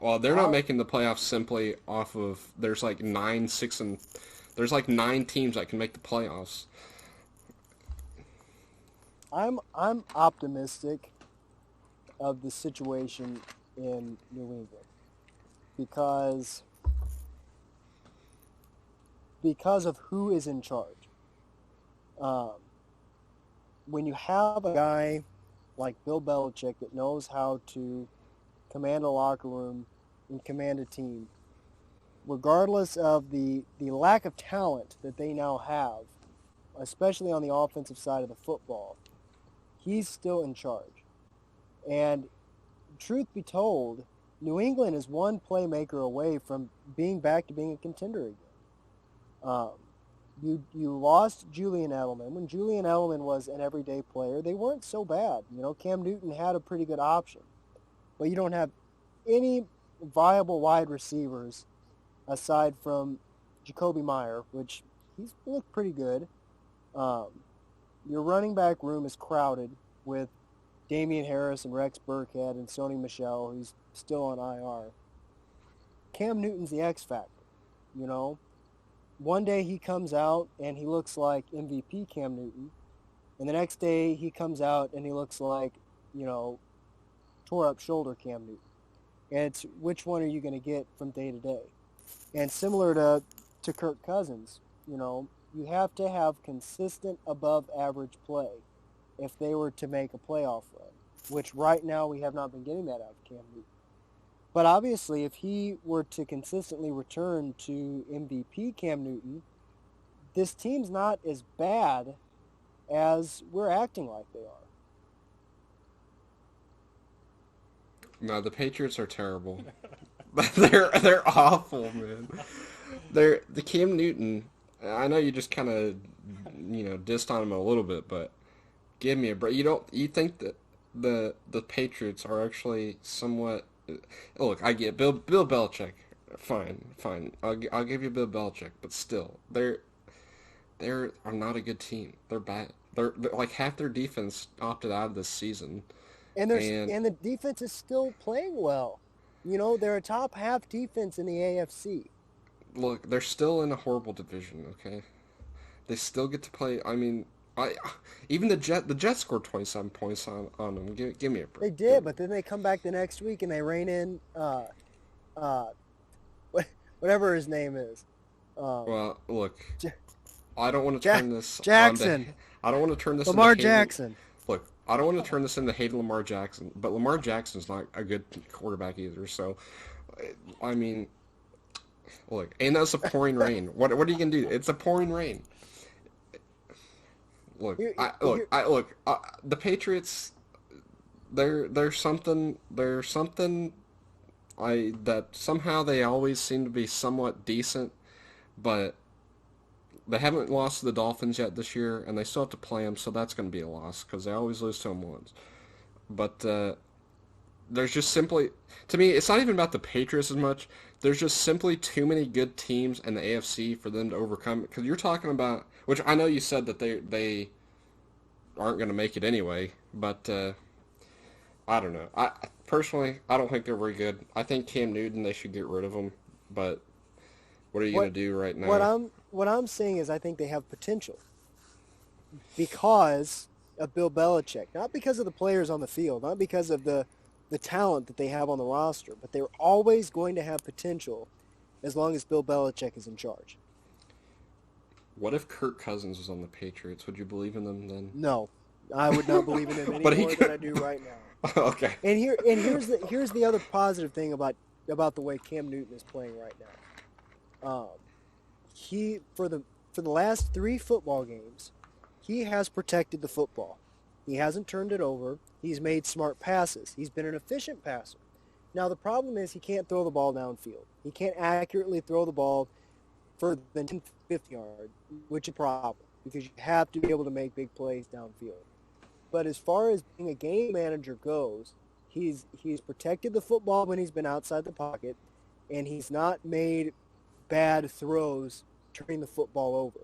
Well, they're not making the playoffs simply off of there's like 9 teams that can make the playoffs. I'm optimistic of the situation in New England because of who is in charge. When you have a guy like Bill Belichick that knows how to command a locker room and command a team, regardless of the lack of talent that they now have, especially on the offensive side of the football, he's still in charge. And truth be told, New England is one playmaker away from being back to being a contender again. You lost Julian Edelman. When Julian Edelman was an everyday player, they weren't so bad. You know, Cam Newton had a pretty good option. But you don't have any viable wide receivers aside from Jacoby Meyer, which he's looked pretty good. Your running back room is crowded with Damian Harris and Rex Burkhead and Sony Michel, who's still on IR. Cam Newton's the X factor, you know. One day he comes out and he looks like MVP Cam Newton, and the next day he comes out and he looks like, you know, tore up shoulder Cam Newton. And it's which one are you going to get from day to day? And similar to Kirk Cousins, you know, you have to have consistent above average play if they were to make a playoff run, which right now we have not been getting that out of Cam Newton. But obviously, if he were to consistently return to MVP Cam Newton, this team's not as bad as we're acting like they are. No, the Patriots are terrible. they're awful, man. They're the Cam Newton. I know you just kind of, you know, dissed on him a little bit, but give me a break. You think that the Patriots are actually somewhat. Look, I get Bill Belichick. Fine. I'll give you Bill Belichick, but still, they are not a good team. They're bad. They're like half their defense opted out of this season. And the defense is still playing well. You know, they're a top half defense in the AFC. Look, they're still in a horrible division, okay? They still get to play. I mean, even the Jets scored 27 points on them. Give me a break. They did, but then they come back the next week and they rein in whatever his name is. Well, look, I don't want to turn this Jackson. I don't want to turn this Lamar into Jackson. Look, I don't want to turn this into hate Lamar Jackson, but Lamar Jackson's not a good quarterback either. So, I mean, look, and that's a pouring rain. What are you gonna do? It's a pouring rain. Look, the Patriots. There's something that somehow they always seem to be somewhat decent, but they haven't lost to the Dolphins yet this year, and they still have to play them, so that's going to be a loss because they always lose to them once. But there's just simply, to me, it's not even about the Patriots as much. There's just simply too many good teams in the AFC for them to overcome. Because you're talking about, which I know you said that they aren't going to make it anyway, but I don't know. Personally, I don't think they're very good. I think Cam Newton, they should get rid of him, but what are you going to do right now? What I'm saying is I think they have potential because of Bill Belichick, not because of the players on the field, not because of the talent that they have on the roster, but they're always going to have potential as long as Bill Belichick is in charge. What if Kirk Cousins was on the Patriots? Would you believe in them then? No, I would not believe in him any more than I do right now. Okay. And here's the other positive thing about the way Cam Newton is playing right now. He for the last 3 football games, he has protected the football. He hasn't turned it over. He's made smart passes. He's been an efficient passer. Now the problem is he can't throw the ball downfield. He can't accurately throw the ball further than 10, 50 yards, which is a problem because you have to be able to make big plays downfield. But as far as being a game manager goes, he's protected the football when he's been outside the pocket, and he's not made bad throws turning the football over.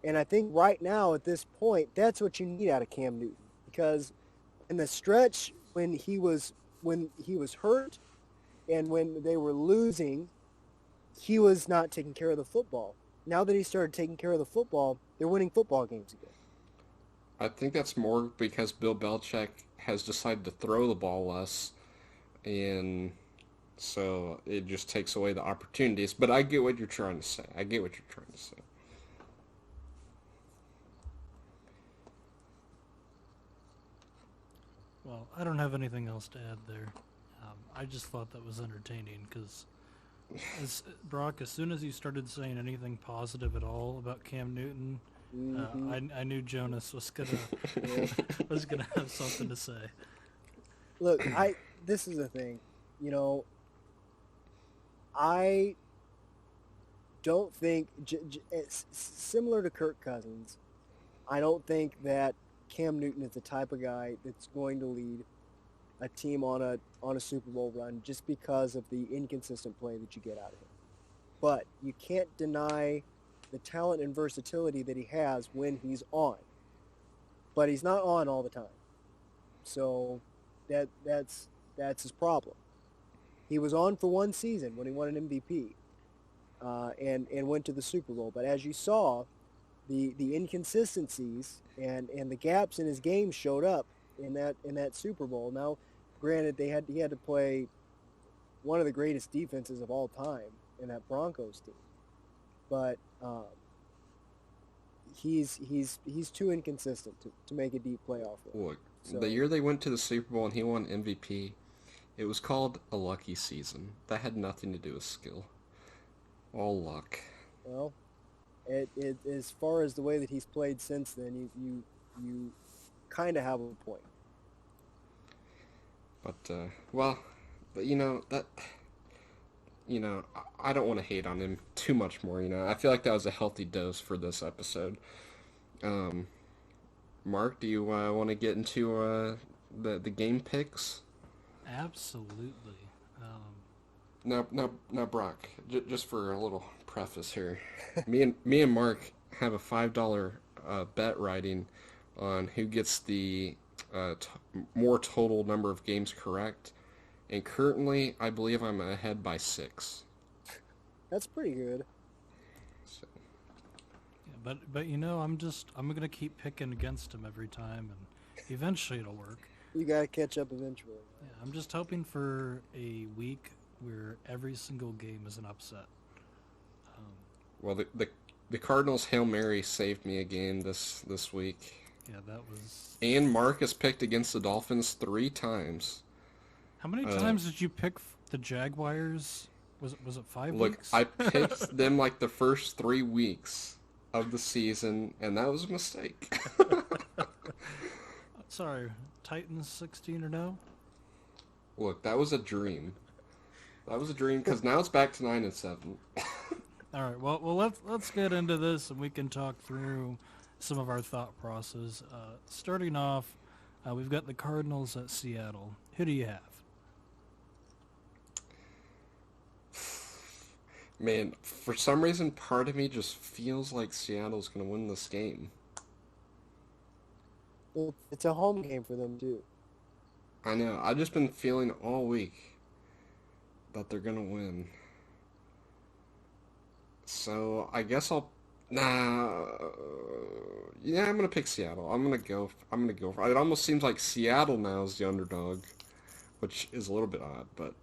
And I think right now at this point, that's what you need out of Cam Newton, because in the stretch when he was hurt and when they were losing, he was not taking care of the football. Now that he started taking care of the football, they're winning football games again. I think that's more because Bill Belichick has decided to throw the ball less, and so it just takes away the opportunities. But I get what you're trying to say. Well, I don't have anything else to add there. I just thought that was entertaining because, Brock, as soon as you started saying anything positive at all about Cam Newton, I knew Jonas was gonna have something to say. Look, this is the thing, you know. I don't think it's similar to Kirk Cousins. I don't think that Cam Newton is the type of guy that's going to lead a team on a Super Bowl run just because of the inconsistent play that you get out of him. But you can't deny the talent and versatility that he has when he's on. But he's not on all the time. So that's his problem. He was on for one season when he won an MVP and went to the Super Bowl. But as you saw, the inconsistencies and the gaps in his game showed up in that Super Bowl. Now, granted, he had to play one of the greatest defenses of all time in that Broncos team, but he's too inconsistent to make a deep playoff run. Look, So, the year they went to the Super Bowl and he won MVP, it was called a lucky season. That had nothing to do with skill. All luck. well, it as far as the way that he's played since then, you kind of have a point. But I don't want to hate on him too much more. I feel like that was a healthy dose for this episode. Mark, do you want to get into the game picks? Absolutely. Now, Brock. Just for a little preface here, me and Mark have a $5 bet riding on who gets the more total number of games correct, and currently I believe I'm ahead by 6. That's pretty good. So, Yeah, but I'm gonna keep picking against him every time, and eventually it'll work. You got to catch up eventually. Yeah, I'm just hoping for a week where every single game is an upset. well, the Cardinals Hail Mary saved me a game this week. Yeah, that was. And Mark has picked against the Dolphins 3 times. How many times did you pick the Jaguars? Was it 5 Look, weeks? I picked them like the first 3 weeks of the season, and that was a mistake. Sorry, Titans 16-0. Look, that was a dream. That was a dream because now it's back to 9-7. All right, well, let's get into this and we can talk through some of our thought process. Starting off, we've got the Cardinals at Seattle. Who do you have? Man, for some reason, part of me just feels like Seattle's going to win this game. It's a home game for them too. I know. I've just been feeling all week that they're going to win. So I guess I'll. Nah. Yeah, I'm gonna pick Seattle. I'm gonna go for it. It almost seems like Seattle now is the underdog, which is a little bit odd, but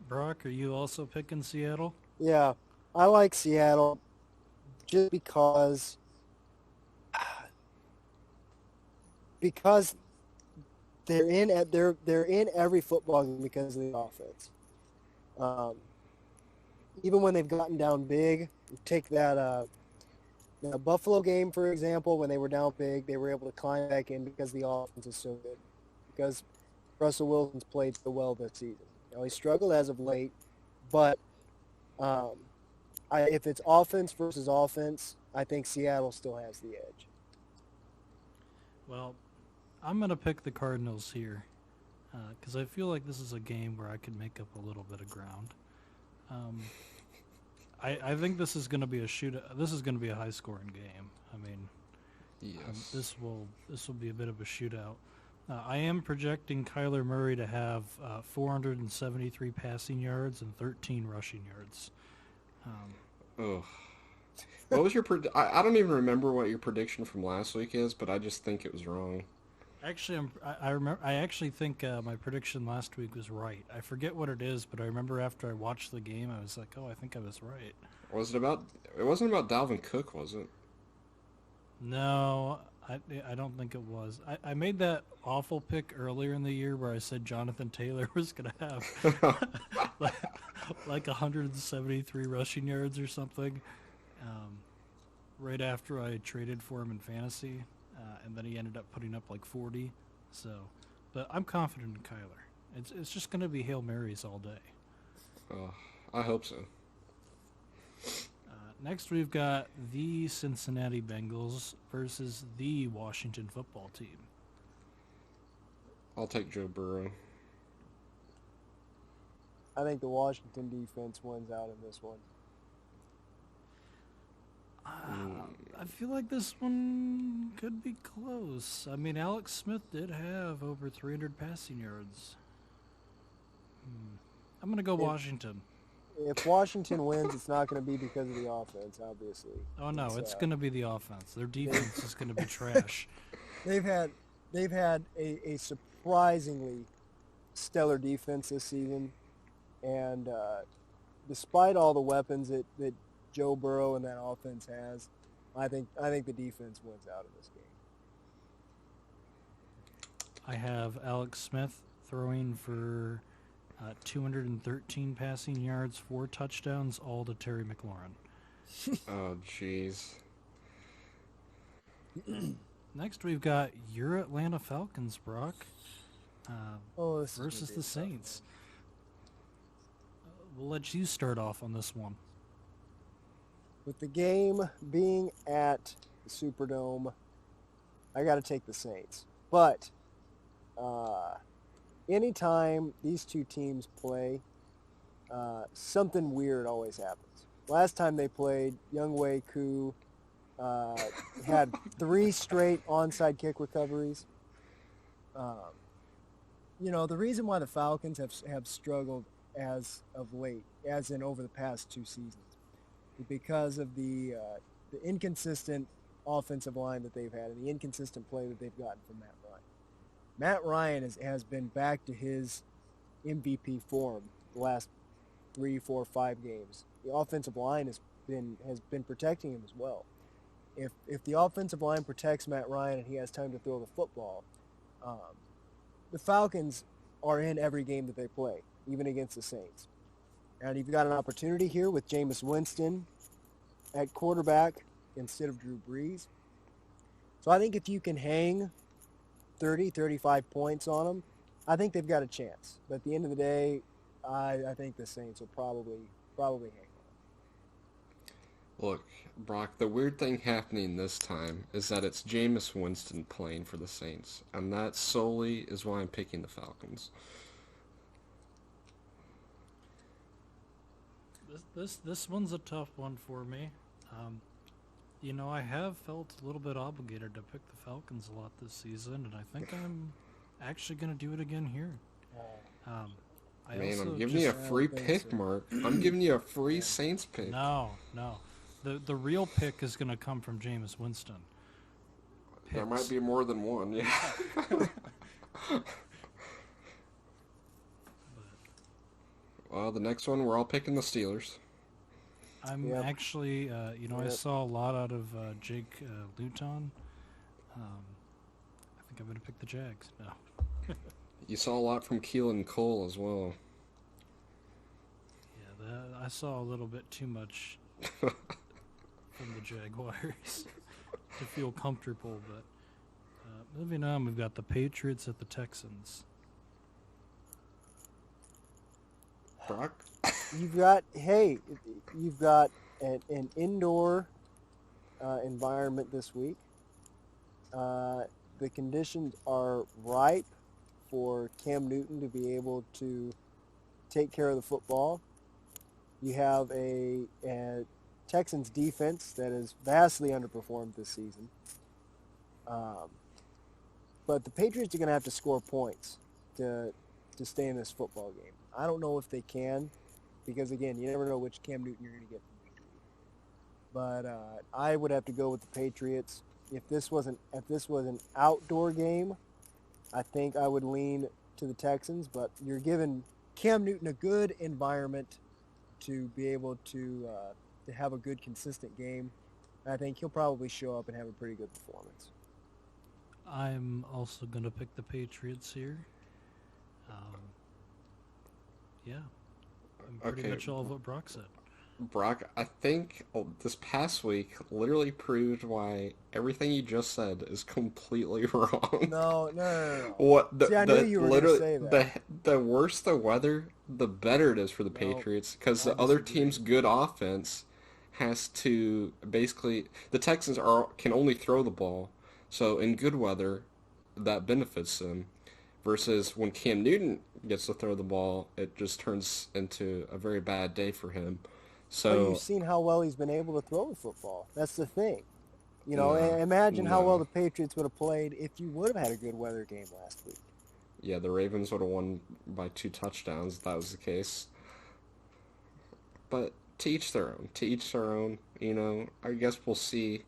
Brock, are you also picking Seattle? Yeah, I like Seattle just because they're in every football game because of the offense. Even when they've gotten down big, take that Buffalo game for example. When they were down big, they were able to climb back in because the offense is so good. Because Russell Wilson's played so well this season. He struggled as of late, but if it's offense versus offense, I think Seattle still has the edge. Well, I'm going to pick the Cardinals here because I feel like this is a game where I can make up a little bit of ground. I think this is going to be a shootout. This is going to be a high-scoring game. I mean, yes. this will be a bit of a shootout. I am projecting Kyler Murray to have 473 passing yards and 13 rushing yards. Ugh. What was your I don't even remember what your prediction from last week is, but I just think it was wrong. Actually, I remember. I actually think my prediction last week was right. I forget what it is, but I remember after I watched the game, I was like, "Oh, I think I was right." It wasn't about Dalvin Cook, was it? No, I don't think it was. I made that awful pick earlier in the year where I said Jonathan Taylor was going to have like 173 rushing yards or something. Right after I traded for him in fantasy. And then he ended up putting up like 40. So, but I'm confident in Kyler. It's just going to be Hail Marys all day. I hope so. Next, we've got the Cincinnati Bengals versus the Washington football team. I'll take Joe Burrow. I think the Washington defense wins out in this one. I feel like this one could be close. I mean, Alex Smith did have over 300 passing yards. I'm going to go Washington. If Washington wins, it's not going to be because of the offense, obviously. Oh, no, it's going to be the offense. Their defense is going to be trash. They've had a surprisingly stellar defense this season, and despite all the weapons that Joe Burrow and that offense has, I think the defense wins out of this game. I have Alex Smith throwing for 213 passing yards, 4 touchdowns, all to Terry McLaurin. Oh, jeez. Next, we've got your Atlanta Falcons, Brock, This is versus gonna be the a tough one. Saints. We'll let you start off on this one. With the game being at the Superdome, I got to take the Saints. But anytime these two teams play, something weird always happens. Last time they played, Younghoe Koo had 3 straight onside kick recoveries. The reason why the Falcons have struggled as of late, as in over the past 2 seasons, is because of the inconsistent offensive line that they've had and the inconsistent play that they've gotten from Matt Ryan. Matt Ryan has been back to his MVP form the last 3, 4, 5 games. The offensive line has been protecting him as well. If the offensive line protects Matt Ryan and he has time to throw the football, the Falcons are in every game that they play, even against the Saints. And you've got an opportunity here with Jameis Winston at quarterback instead of Drew Brees. So I think if you can hang 30, 35 points on them, I think they've got a chance. But at the end of the day, I think the Saints will probably hang on. Look, Brock, the weird thing happening this time is that it's Jameis Winston playing for the Saints, and that solely is why I'm picking the Falcons. This one's a tough one for me. I have felt a little bit obligated to pick the Falcons a lot this season, and I think I'm actually going to do it again here. I'm giving you a free pick, Mark. I'm giving you a free Saints pick. No. The real pick is going to come from Jameis Winston. There might be more than one, yeah. Well, the next one, we're all picking the Steelers. I'm actually, I saw a lot out of Jake Luton. I think I'm going to pick the Jags. No. You saw a lot from Keelan Cole as well. Yeah, I saw a little bit too much from the Jaguars to feel comfortable. But moving on, we've got the Patriots at the Texans. Brock? You've got an indoor environment this week. The conditions are ripe for Cam Newton to be able to take care of the football. You have a Texans defense that has vastly underperformed this season. But the Patriots are going to have to score points to stay in this football game. I don't know if they can, because again, you never know which Cam Newton you're going to get from week to week. But I would have to go with the Patriots. If this was an outdoor game, I think I would lean to the Texans. But you're giving Cam Newton a good environment to be able to have a good, consistent game. I think he'll probably show up and have a pretty good performance. I'm also going to pick the Patriots here. Pretty much all of what Brock said. Brock, I think this past week literally proved why everything you just said is completely wrong. No. What? I knew you were going to say that. The worse the weather, the better it is for the Patriots, because the other team's good offense has to basically. The Texans can only throw the ball, so in good weather, that benefits them. versus when Cam Newton gets to throw the ball, it just turns into a very bad day for him. But So you've seen how well he's been able to throw the football. That's the thing. no, Imagine how well no. the Patriots would have played if you would have had a good weather game last week. Yeah, the Ravens would have won by 2 touchdowns if that was the case. But to each their own. To each their own. I guess we'll see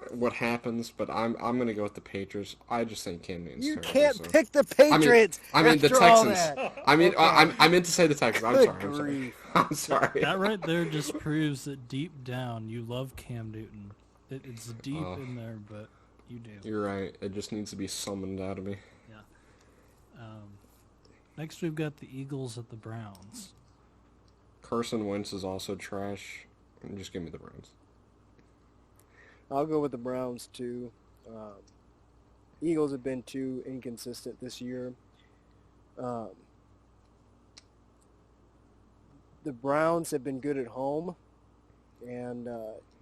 what happens. But I'm gonna go with the Patriots. I just think Cam Newton's You terrible. can't So. pick the Patriots. I mean the after all Texans. that. I mean, Okay. I meant to say the Texans. I'm Good sorry. I'm sorry. grief. I'm sorry. That right there just proves that deep down you love Cam Newton. It's deep in there, but you do. You're right. It just needs to be summoned out of me. Yeah. Next, we've got the Eagles at the Browns. Carson Wentz is also trash. Just give me the Browns. I'll go with the Browns too. Eagles have been too inconsistent this year. The Browns have been good at home, and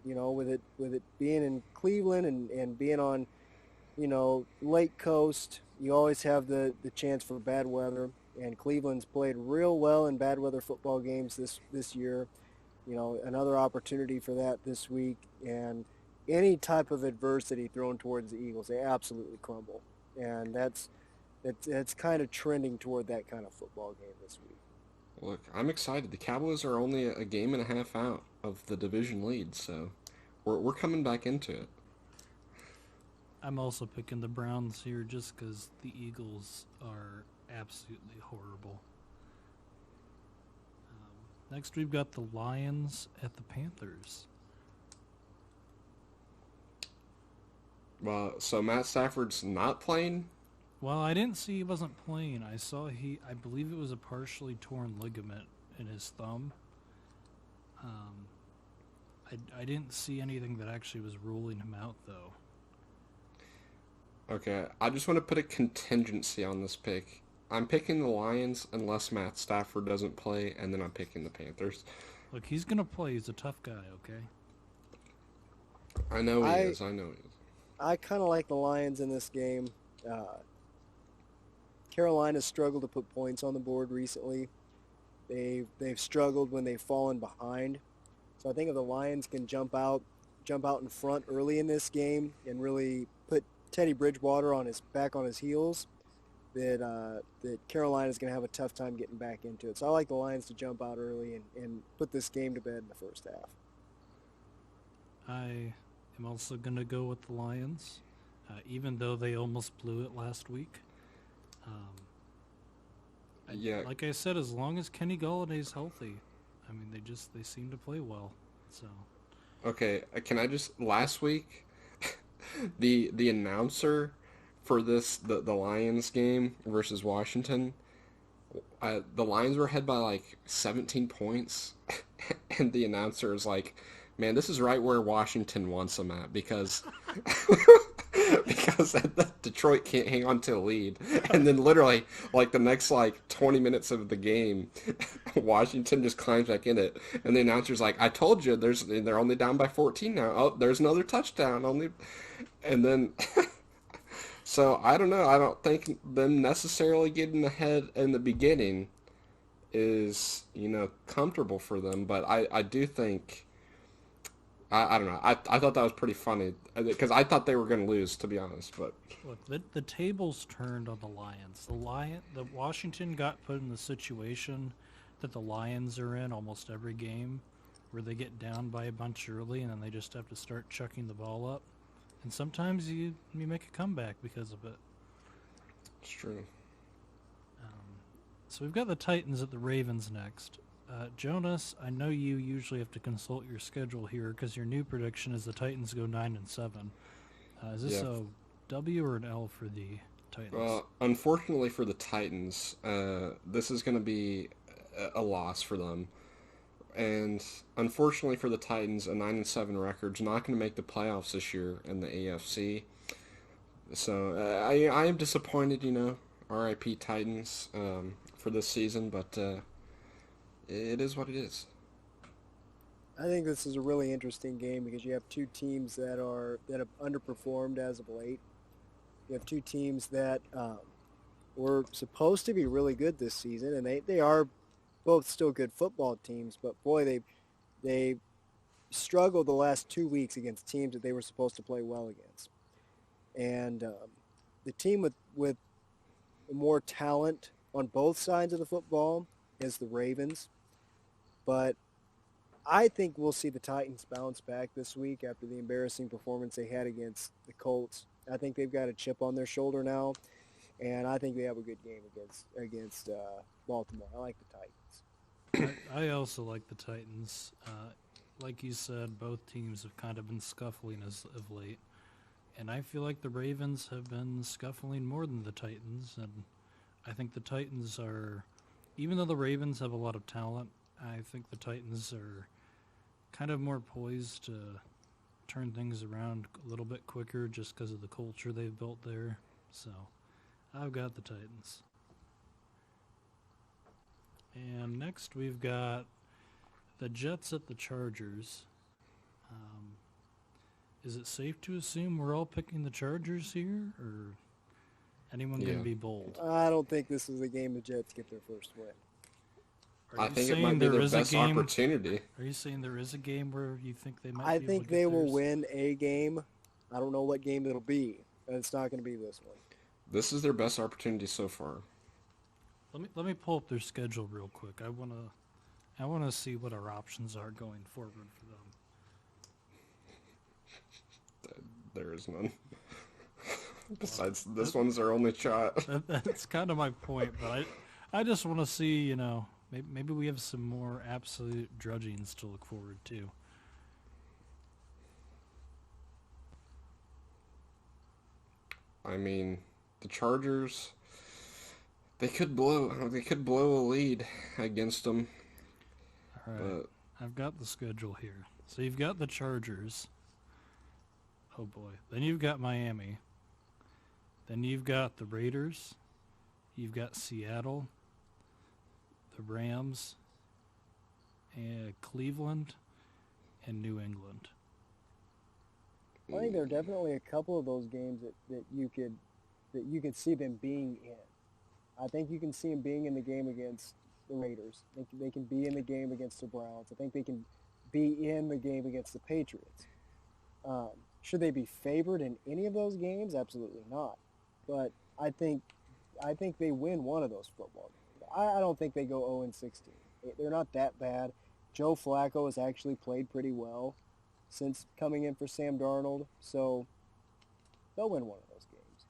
with it being in Cleveland and being on, Lake Coast, you always have the chance for bad weather. And Cleveland's played real well in bad weather football games this year. Another opportunity for that this week. And any type of adversity thrown towards the Eagles, they absolutely crumble. And it's kind of trending toward that kind of football game this week. Look, I'm excited. The Cowboys are only a game and a half out of the division lead, so we're coming back into it. I'm also picking the Browns here just because the Eagles are absolutely horrible. Next, we've got the Lions at the Panthers. Well, so Matt Stafford's not playing? Well, I didn't see he wasn't playing. I believe it was a partially torn ligament in his thumb. I didn't see anything that actually was ruling him out, though. Okay, I just want to put a contingency on this pick. I'm picking the Lions unless Matt Stafford doesn't play, and then I'm picking the Panthers. Look, he's going to play. He's a tough guy, okay? I know he is. I kind of like the Lions in this game. Carolina's struggled to put points on the board recently. They've struggled when they've fallen behind. So I think if the Lions can jump out in front early in this game and really put Teddy Bridgewater back on his heels, that Carolina's going to have a tough time getting back into it. So I like the Lions to jump out early and put this game to bed in the first half. I am also going to go with the Lions, even though they almost blew it last week. Yeah. Like I said, as long as Kenny Galladay's healthy, I mean, they seem to play well. So Okay, can I just last week the announcer for the Lions game versus Washington, the Lions were ahead by like 17 points, and the announcer is like, "Man, this is right where Washington wants them at because." Because Detroit can't hang on to a lead, and then literally like the next 20 minutes of the game, Washington just climbs back in it, and the announcer's like, "I told you, they're only down by 14 now. Oh, there's another touchdown only," and then so I don't know. I don't think them necessarily getting ahead in the beginning is comfortable for them, but I do think. I don't know. I thought that was pretty funny because I thought they were going to lose, to be honest. But look, the tables turned on the Lions. The Washington got put in the situation that the Lions are in almost every game, where they get down by a bunch early and then they just have to start chucking the ball up, and sometimes you make a comeback because of it. it's true. So we've got the Titans at the Ravens next. Jonas, I know you usually have to consult your schedule here because your new prediction is the Titans go 9-7. Is this Yeah. a W or an L for the Titans? Well, unfortunately for the Titans, this is going to be a loss for them. And unfortunately for the Titans, a 9-7 record's not going to make the playoffs this year in the AFC. So I am disappointed, RIP Titans for this season, but it is what it is. I think this is a really interesting game because you have two teams that have underperformed as of late. You have two teams that were supposed to be really good this season, and they are both still good football teams, but boy, they struggled the last 2 weeks against teams that they were supposed to play well against. And the team with more talent on both sides of the football is the Ravens. But I think we'll see the Titans bounce back this week after the embarrassing performance they had against the Colts. I think they've got a chip on their shoulder now, and I think they have a good game against Baltimore. I like the Titans. I also like the Titans. Like you said, both teams have kind of been scuffling of late. And I feel like the Ravens have been scuffling more than the Titans. And I think the Titans are, even though the Ravens have a lot of talent, I think the Titans are kind of more poised to turn things around a little bit quicker just because of the culture they've built there. So I've got the Titans. And next we've got the Jets at the Chargers. Is it safe to assume we're all picking the Chargers here, or anyone going Yeah. to be bold? I don't think this is a game the Jets get their first win. Are I you think it saying might be there their is a best game? opportunity. Are you saying there is a game where you think they might? I be able think to get they will theirs? win a game. I don't know what game it'll be, but it's not going to be this one. This is their best opportunity so far. Let me pull up their schedule real quick. I wanna see what our options are going forward for them. There is none. Besides, this one's their only shot. That's kind of my point, but I just want to see, maybe we have some more absolute drudgings to look forward to. I mean, the Chargers, they could blow a lead against them, All right, but I've got the schedule here. So you've got the Chargers. Oh boy. Then you've got Miami. Then you've got the Raiders. You've got Seattle, the Rams, and Cleveland, and New England. I think there are definitely a couple of those games that you could see them being in. I think you can see them being in the game against the Raiders. They can be in the game against the Browns. I think they can be in the game against the Patriots. Should they be favored in any of those games? Absolutely not. But I think they win one of those football games. I don't think they go 0-16. They're not that bad. Joe Flacco has actually played pretty well since coming in for Sam Darnold, so they'll win one of those games.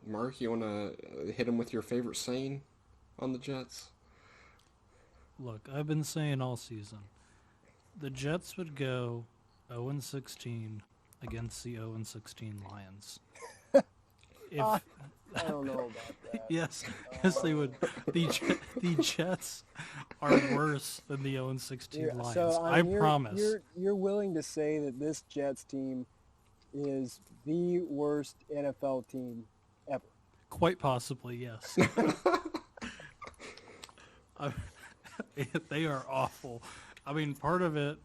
Mark, you want to hit him with your favorite saying on the Jets? Look, I've been saying all season, the Jets would go 0-16 against the 0-16 Lions. If I don't know about that. yes, they would. The Jets are worse than the 0-16 Lions. So I mean, promise. You're willing to say that this Jets team is the worst NFL team ever? Quite possibly, yes. They are awful. I mean, part of it,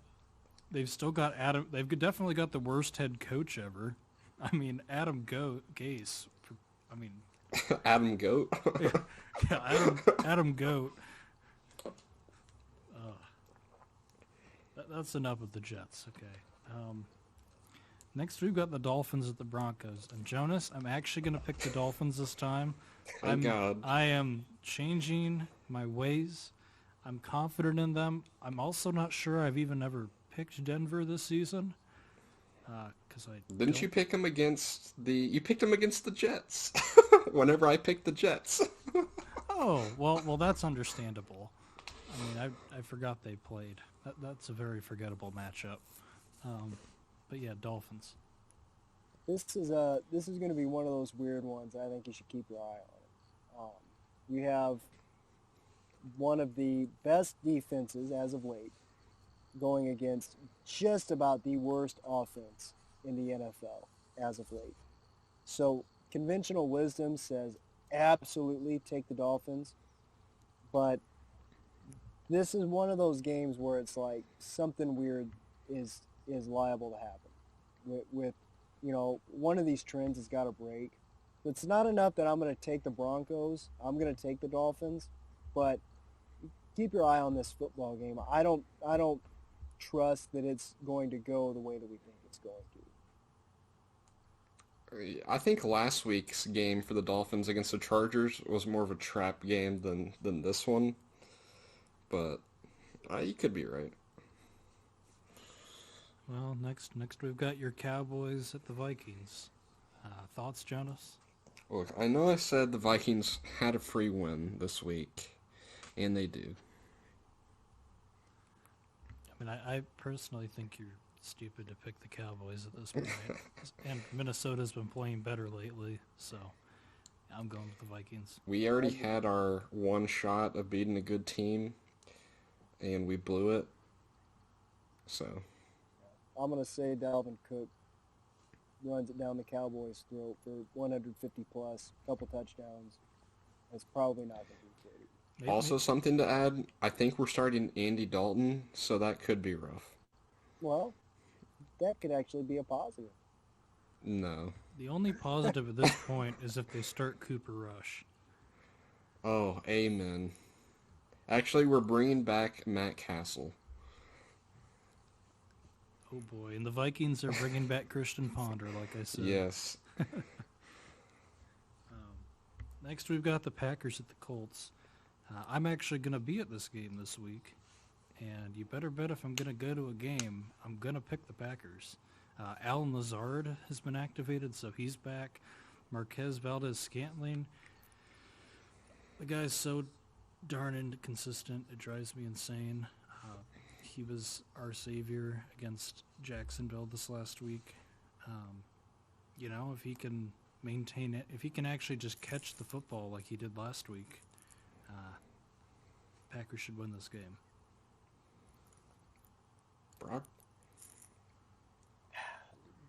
they've still got Adam. They've definitely got the worst head coach ever. I mean, Adam Gase. I mean, Adam Goat. yeah, Adam Goat. That's enough of the Jets. Okay. Next, we've got the Dolphins at the Broncos. And Jonas, I'm actually going to pick the Dolphins this time. Thank God. I am changing my ways. I'm confident in them. I'm also not sure I've even ever picked Denver this season. Because Didn't you pick him against you picked him against the Jets? Whenever I picked the Jets. Oh, well, that's understandable. I mean, I forgot they played. That's a very forgettable matchup. But yeah, Dolphins. This is going to be one of those weird ones. I think you should keep your eye on it. You have one of the best defenses as of late going against just about the worst offense in the NFL as of late. So conventional wisdom says absolutely take the Dolphins, but this is one of those games where it's like something weird is liable to happen. With one of these trends has got to break. It's not enough that I'm going to take the Broncos. I'm going to take the Dolphins, but keep your eye on this football game. I don't trust that it's going to go the way that we think it's going to. I think last week's game for the Dolphins against the Chargers was more of a trap game than this one, but you could be right. Well, next we've got your Cowboys at the Vikings. Thoughts, Jonas? Look, I know I said the Vikings had a free win this week, and they do. I mean, I personally think you're stupid to pick the Cowboys at this point. And Minnesota's been playing better lately, so I'm going with the Vikings. We already had our one shot of beating a good team, and we blew it. So, I'm going to say Dalvin Cook runs it down the Cowboys' throat for 150 plus, couple touchdowns. That's probably not going to be pretty. also something to add, I think we're starting Andy Dalton, so that could be rough. Well, that could actually be a positive. No. The only positive at this point is if they start Cooper Rush. Oh, amen. Actually, we're bringing back Matt Castle. Oh boy, and the Vikings are bringing back Christian Ponder, like I said. Yes. Next, we've got the Packers at the Colts. I'm actually going to be at this game this week, and you better bet if I'm going to go to a game, I'm going to pick the Packers. Alan Lazard has been activated, so he's back. Marquez Valdez-Scantling. The guy's so darn inconsistent, it drives me insane. He was our savior against Jacksonville this last week. If he can maintain it, if he can actually just catch the football like he did last week, Packers should win this game. Brock?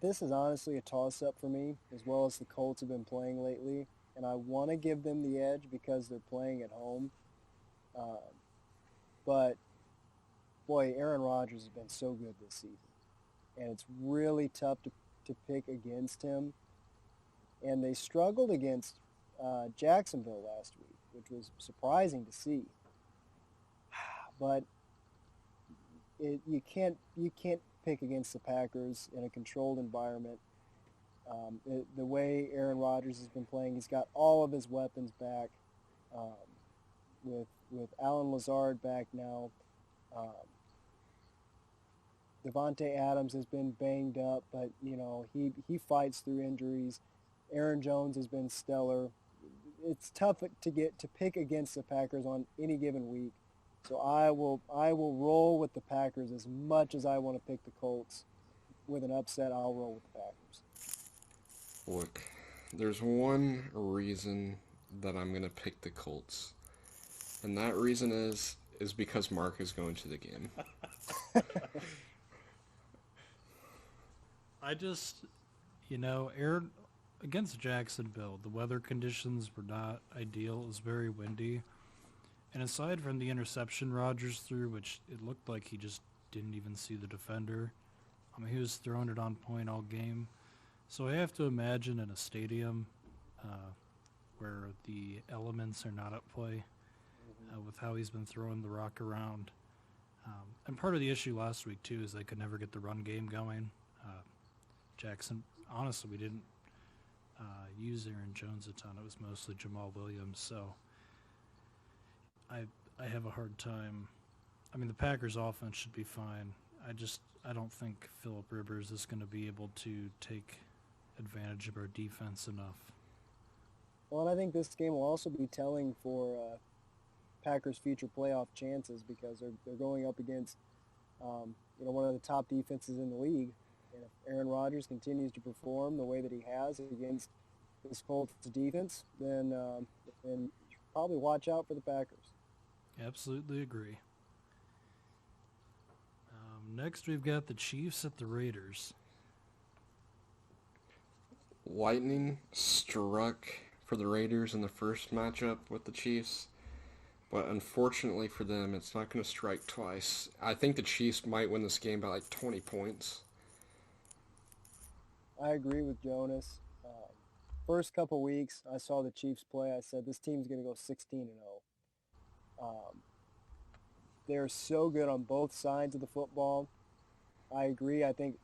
This is honestly a toss-up for me, as well as the Colts have been playing lately, and I want to give them the edge because they're playing at home. But, boy, Aaron Rodgers has been so good this season, and it's really tough to pick against him. And they struggled against Jacksonville last week, which was surprising to see. But you can't pick against the Packers in a controlled environment. The way Aaron Rodgers has been playing, he's got all of his weapons back. With Alan Lazard back now, Devontae Adams has been banged up, but he fights through injuries. Aaron Jones has been stellar. It's tough to pick against the Packers on any given week. So I will roll with the Packers as much as I want to pick the Colts. With an upset, I'll roll with the Packers. Look, there's one reason that I'm going to pick the Colts. And that reason is because Mark is going to the game. Aaron, against Jacksonville, the weather conditions were not ideal. It was very windy. And aside from the interception Rodgers threw, which it looked like he just didn't even see the defender, he was throwing it on point all game. So I have to imagine in a stadium where the elements are not at play, with how he's been throwing the rock around. And part of the issue last week, too, is they could never get the run game going. Jackson, honestly, we didn't use Aaron Jones a ton. It was mostly Jamal Williams, so I have a hard time. The Packers' offense should be fine. I don't think Phillip Rivers is going to be able to take advantage of our defense enough. Well, and I think this game will also be telling for Packers' future playoff chances because they're going up against one of the top defenses in the league. And if Aaron Rodgers continues to perform the way that he has against this Colts defense, then probably watch out for the Packers. Absolutely agree. Next, we've got the Chiefs at the Raiders. Lightning struck for the Raiders in the first matchup with the Chiefs, but unfortunately for them, it's not going to strike twice. I think the Chiefs might win this game by like 20 points. I agree with Jonas. first couple weeks I saw the Chiefs play, I said this team's going to go 16-0. They're so good on both sides of the football. I agree. I think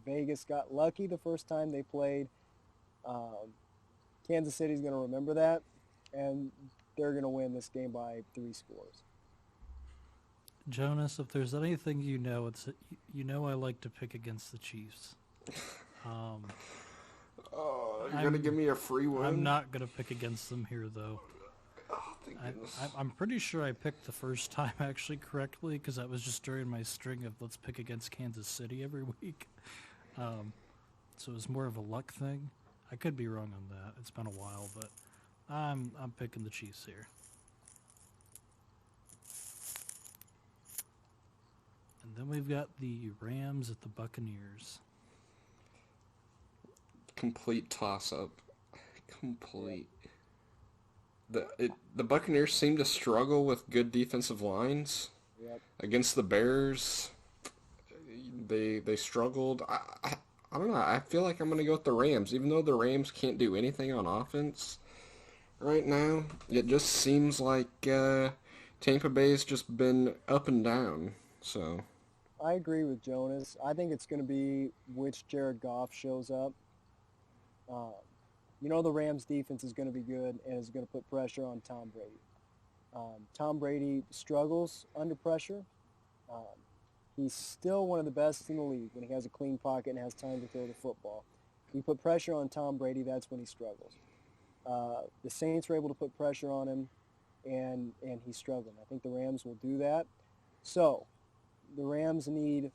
Vegas got lucky the first time they played. Kansas City's going to remember that, and they're going to win this game by 3 scores. Jonas, if there's anything it's I like to pick against the Chiefs. Oh, you're going to give me a free win? I'm not going to pick against them here, though. Oh, thank goodness. I'm pretty sure I picked the first time actually correctly because that was just during my string of let's pick against Kansas City every week. So it was more of a luck thing. I could be wrong on that. It's been a while, but I'm picking the Chiefs here. And then we've got the Rams at the Buccaneers. Complete toss-up. Complete. The Buccaneers seem to struggle with good defensive lines. Yep. Against the Bears, they struggled. I don't know. I feel like I'm going to go with the Rams. Even though the Rams can't do anything on offense right now, it just seems like Tampa Bay's just been up and down. So I agree with Jonas. I think it's going to be which Jared Goff shows up. The Rams defense is going to be good and is going to put pressure on Tom Brady. Tom Brady struggles under pressure. He's still one of the best in the league when he has a clean pocket and has time to throw the football. You put pressure on Tom Brady, that's when he struggles. The Saints were able to put pressure on him, and he's struggling. I think the Rams will do that. So the Rams need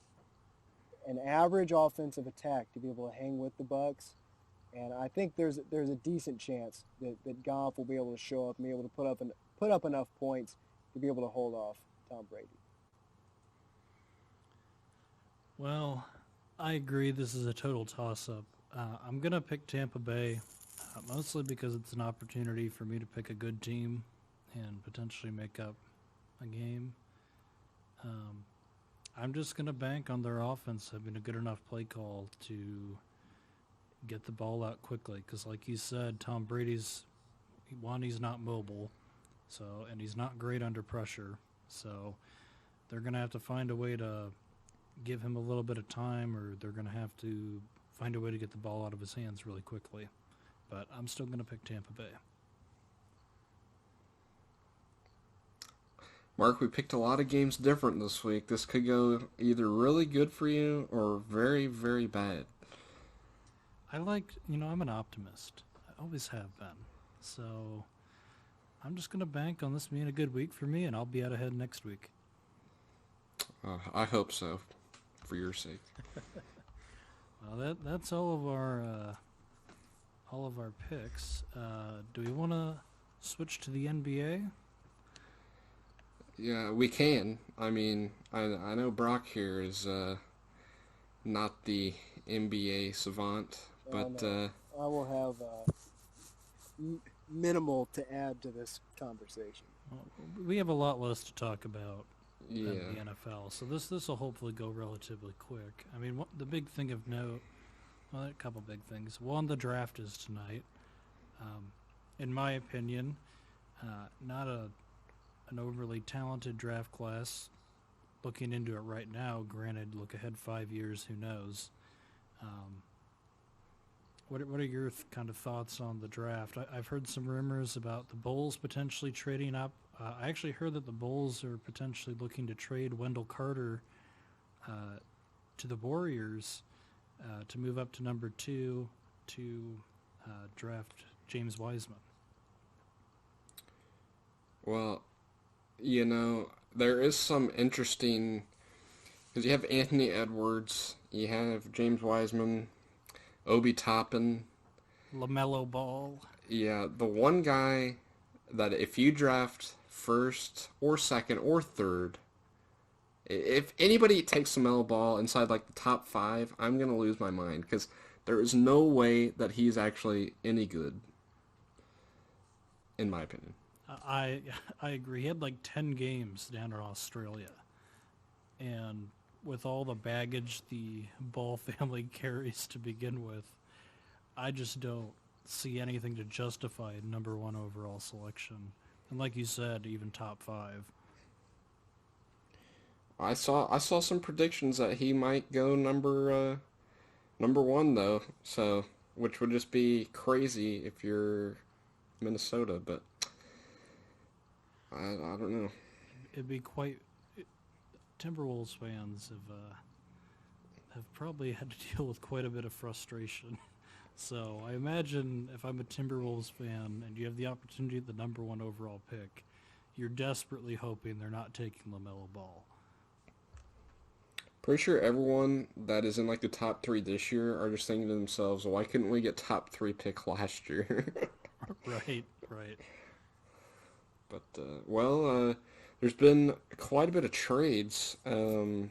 an average offensive attack to be able to hang with the Bucs. And I think there's a decent chance that Goff will be able to show up and be able to put up enough points to be able to hold off Tom Brady. Well, I agree this is a total toss-up. I'm going to pick Tampa Bay, mostly because it's an opportunity for me to pick a good team and potentially make up a game. I'm just going to bank on their offense having a good enough play call to get the ball out quickly, because like you said, Tom Brady's not mobile, and he's not great under pressure, so they're going to have to find a way to give him a little bit of time, or they're going to have to find a way to get the ball out of his hands really quickly. But I'm still going to pick Tampa Bay. Mark, we picked a lot of games different this week. This could go either really good for you or very, very bad. I'm an optimist. I always have been. So I'm just going to bank on this being a good week for me, and I'll be out ahead next week. I hope so, for your sake. Well, that's all of our picks. Do we want to switch to the NBA? Yeah, we can. I mean, I know Brock here is not the NBA savant, but no. I will have minimal to add to this conversation. Well, we have a lot less to talk about yeah. than the NFL, so this will hopefully go relatively quick. I mean, the big thing of note, well, a couple big things. One, the draft is tonight. In my opinion, not an overly talented draft class. Looking into it right now, granted, look ahead 5 years, who knows. What are your kind of thoughts on the draft? I've heard some rumors about the Bulls potentially trading up. I actually heard that the Bulls are potentially looking to trade Wendell Carter to the Warriors to move up to number 2 to draft James Wiseman. Well, there is some interesting, because you have Anthony Edwards, you have James Wiseman, Obi Toppin, LaMelo Ball. Yeah, the one guy that if you draft first or second or third, if anybody takes LaMelo Ball inside like the top 5, I'm going to lose my mind, because there is no way that he's actually any good, in my opinion. I agree. He had like 10 games down in Australia. And with all the baggage the Ball family carries to begin with, I just don't see anything to justify a number one overall selection. And like you said, even top 5. I saw some predictions that he might go number one though. So which would just be crazy if you're Minnesota, but I don't know. It'd be quite. Timberwolves fans have probably had to deal with quite a bit of frustration. So I imagine if I'm a Timberwolves fan and you have the opportunity at the number one overall pick, you're desperately hoping they're not taking LaMelo Ball. Pretty sure everyone that is in like the top 3 this year are just thinking to themselves, why couldn't we get top 3 pick last year? Right, right. But there's been quite a bit of trades. The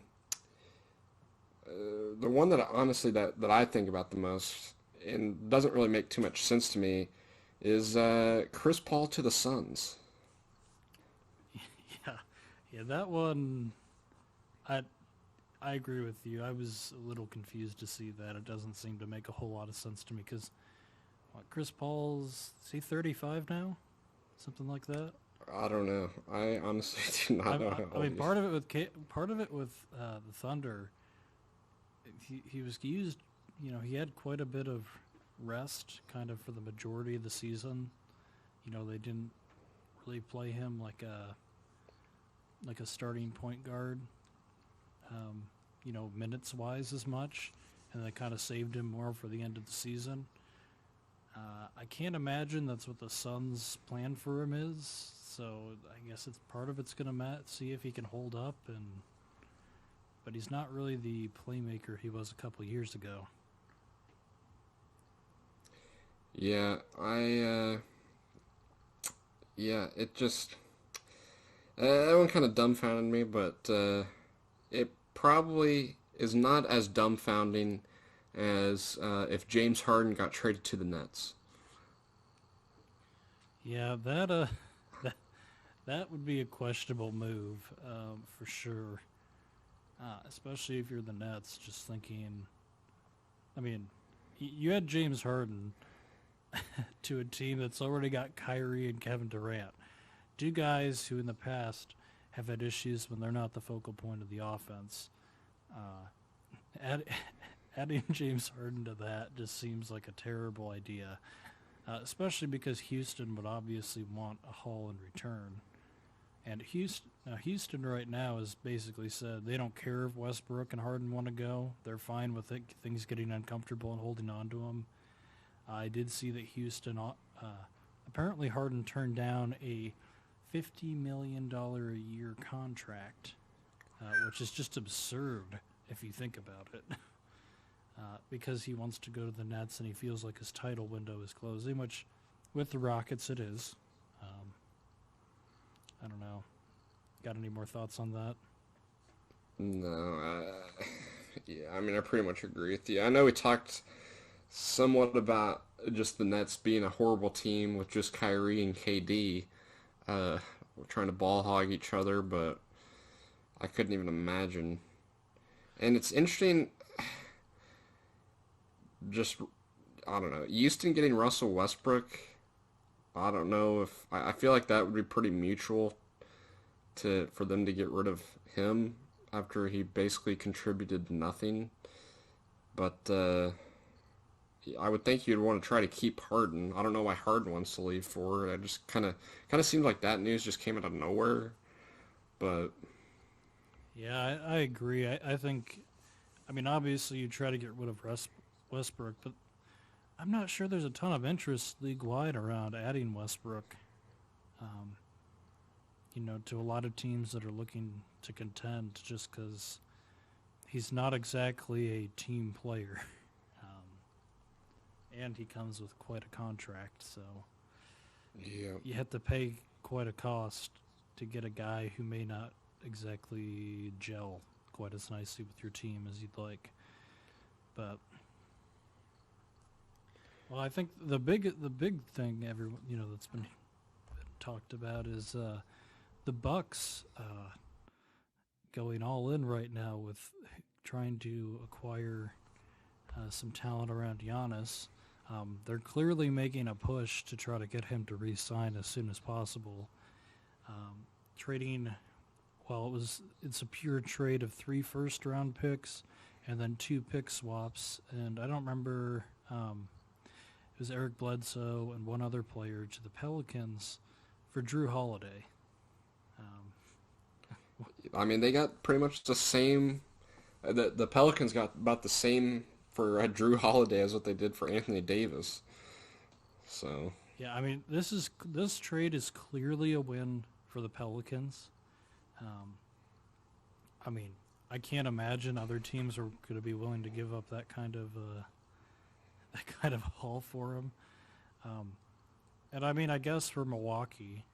one that honestly that I think about the most and doesn't really make too much sense to me is Chris Paul to the Suns. Yeah, yeah. That one, I I agree with you. I was a little confused to see that. It doesn't seem to make a whole lot of sense to me because Chris Paul's, is he 35 now? Something like that? I don't know. I honestly do not know how I old mean, he part of it with the Thunder, he was used. You know, he had quite a bit of rest, kind of for the majority of the season. You know, they didn't really play him like a starting point guard. You know, minutes wise as much, and they kind of saved him more for the end of the season. I can't imagine that's what the Suns' plan for him is. So I guess it's part of it's gonna see if he can hold up, but he's not really the playmaker he was a couple years ago. Yeah, yeah, it just that one kind of dumbfounded me, but it probably is not as dumbfounding as if James Harden got traded to the Nets. Yeah, that that would be a questionable move for sure. Especially if you're the Nets, just thinking. I mean, you had James Harden to a team that's already got Kyrie and Kevin Durant, two guys who in the past have had issues when they're not the focal point of the offense. Adding James Harden to that just seems like a terrible idea, especially because Houston would obviously want a haul in return. And Houston right now has basically said they don't care if Westbrook and Harden want to go. They're fine with it, things getting uncomfortable and holding on to them. I did see that Houston, apparently Harden turned down a $50 million a year contract, which is just absurd if you think about it, because he wants to go to the Nets and he feels like his title window is closing, which with the Rockets it is. I don't know. Got any more thoughts on that? No, yeah, I mean, I pretty much agree with you. I know we talked somewhat about just the Nets being a horrible team with just Kyrie and KD trying to ball hog each other, but I couldn't even imagine. And it's interesting, just, I don't know, Houston getting Russell Westbrook, I don't know if, I feel like that would be pretty mutual for them to get rid of him after he basically contributed nothing. But I would think you'd want to try to keep Harden. I don't know why Harden wants to leave for it. I just kind of seemed like that news just came out of nowhere. But Yeah, I agree. I think, I mean, obviously you try to get rid of Westbrook, but I'm not sure there's a ton of interest league-wide around adding Westbrook, you know, to a lot of teams that are looking to contend just because he's not exactly a team player. And he comes with quite a contract, so yeah, you have to pay quite a cost to get a guy who may not exactly gel quite as nicely with your team as you'd like. But well, I think the big thing everyone that's been talked about is the Bucks going all in right now with trying to acquire some talent around Giannis. They're clearly making a push to try to get him to re-sign as soon as possible. Trading, well, it's a pure trade of 3 first-round picks and then 2 pick swaps. And I don't remember, it was Eric Bledsoe and one other player to the Pelicans for Drew Holiday. I mean, they got pretty much the same. The Pelicans got about the same for Drew Holiday as what they did for Anthony Davis. So Yeah, I mean, this trade is clearly a win for the Pelicans. I mean, I can't imagine other teams are going to be willing to give up that kind of haul for him. And I mean, I guess for Milwaukee,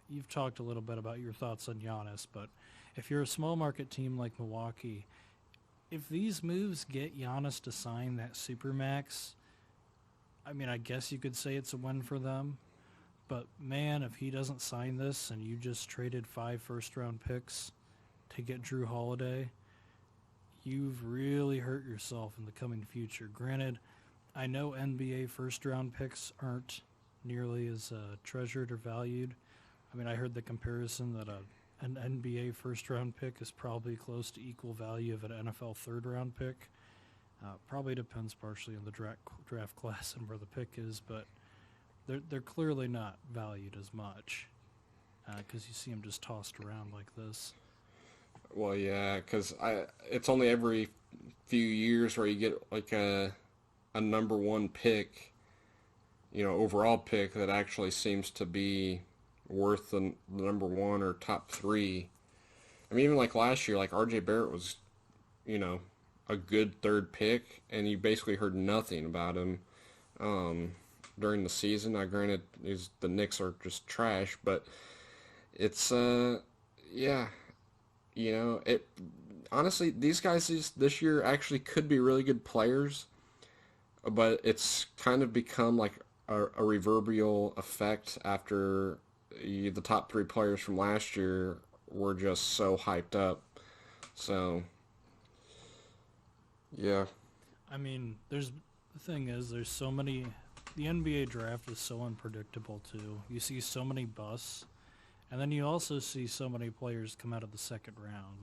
you've talked a little bit about your thoughts on Giannis, but if you're a small market team like Milwaukee, if these moves get Giannis to sign that Supermax, I mean, I guess you could say it's a win for them. But man, if he doesn't sign this and you just traded 5 first-round picks to get Drew Holiday, you've really hurt yourself in the coming future. Granted, I know NBA first-round picks aren't nearly as treasured or valued. I mean, I heard the comparison that an NBA first-round pick is probably close to equal value of an NFL third-round pick. Probably depends partially on the draft class and where the pick is, but they're clearly not valued as much because you see them just tossed around like this. well, yeah, because it's only every few years where you get like a number 1 pick, overall pick that actually seems to be worth the number 1 or top 3. I mean, even like last year, like R.J. Barrett was, a good 3rd pick, and you basically heard nothing about him during the season. Now, granted, the Knicks are just trash, but it's yeah, it honestly, these guys this year actually could be really good players, but it's kind of become like a reverberal effect after the top 3 players from last year were just so hyped up. So, yeah. I mean, the thing is, there's so many. The NBA draft is so unpredictable too. You see so many busts, and then you also see so many players come out of the second round.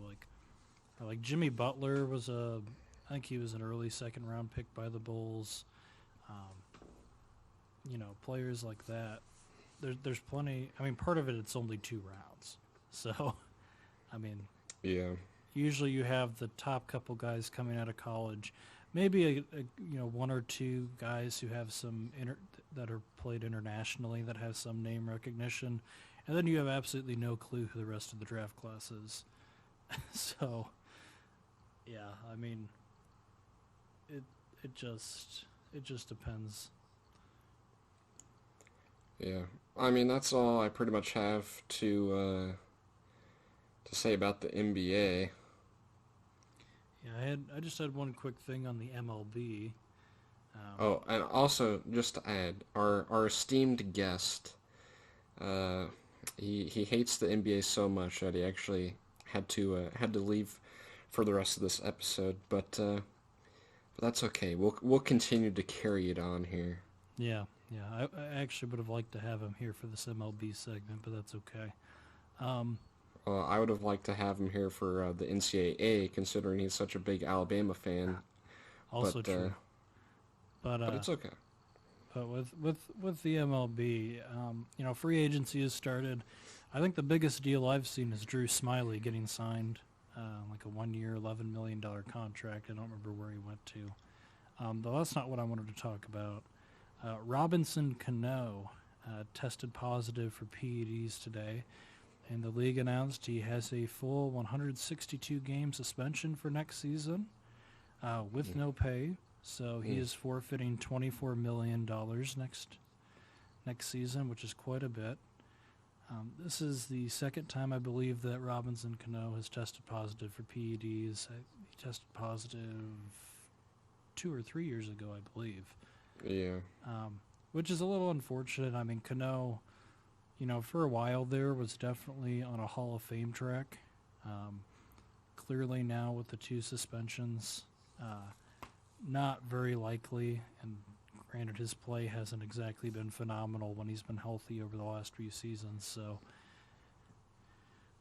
Like Jimmy Butler I think he was an early second round pick by the Bulls. Players like that. There's plenty. I mean, part of it's only 2 rounds, so I mean, Yeah. usually you have the top couple guys coming out of college, maybe a 1 or 2 guys who have some that are played internationally that have some name recognition, and then you have absolutely no clue who the rest of the draft class is. So, yeah, I mean, it just depends. Yeah. I mean, that's all I pretty much have to say about the NBA. Yeah, I just had one quick thing on the MLB. Oh, and also just to add, our esteemed guest, he hates the NBA so much that he actually had to leave for the rest of this episode, but that's okay. We'll continue to carry it on here. Yeah, I actually would have liked to have him here for this MLB segment, but that's okay. I would have liked to have him here for the NCAA, considering he's such a big Alabama fan. Also but, true. But it's okay. But with the MLB, free agency has started. I think the biggest deal I've seen is Drew Smiley getting signed, like a 1-year, $11 million contract. I don't remember where he went to. Though that's not what I wanted to talk about. Robinson Cano tested positive for PEDs today, and the league announced he has a full 162-game suspension for next season with no pay. So he is forfeiting $24 million next season, which is quite a bit. This is the second time, I believe, that Robinson Cano has tested positive for PEDs. He tested positive 2 or 3 years ago, I believe. Yeah. Which is a little unfortunate. I mean, Cano, for a while there was definitely on a Hall of Fame track. Clearly now with the 2 suspensions, not very likely, and granted his play hasn't exactly been phenomenal when he's been healthy over the last few seasons, so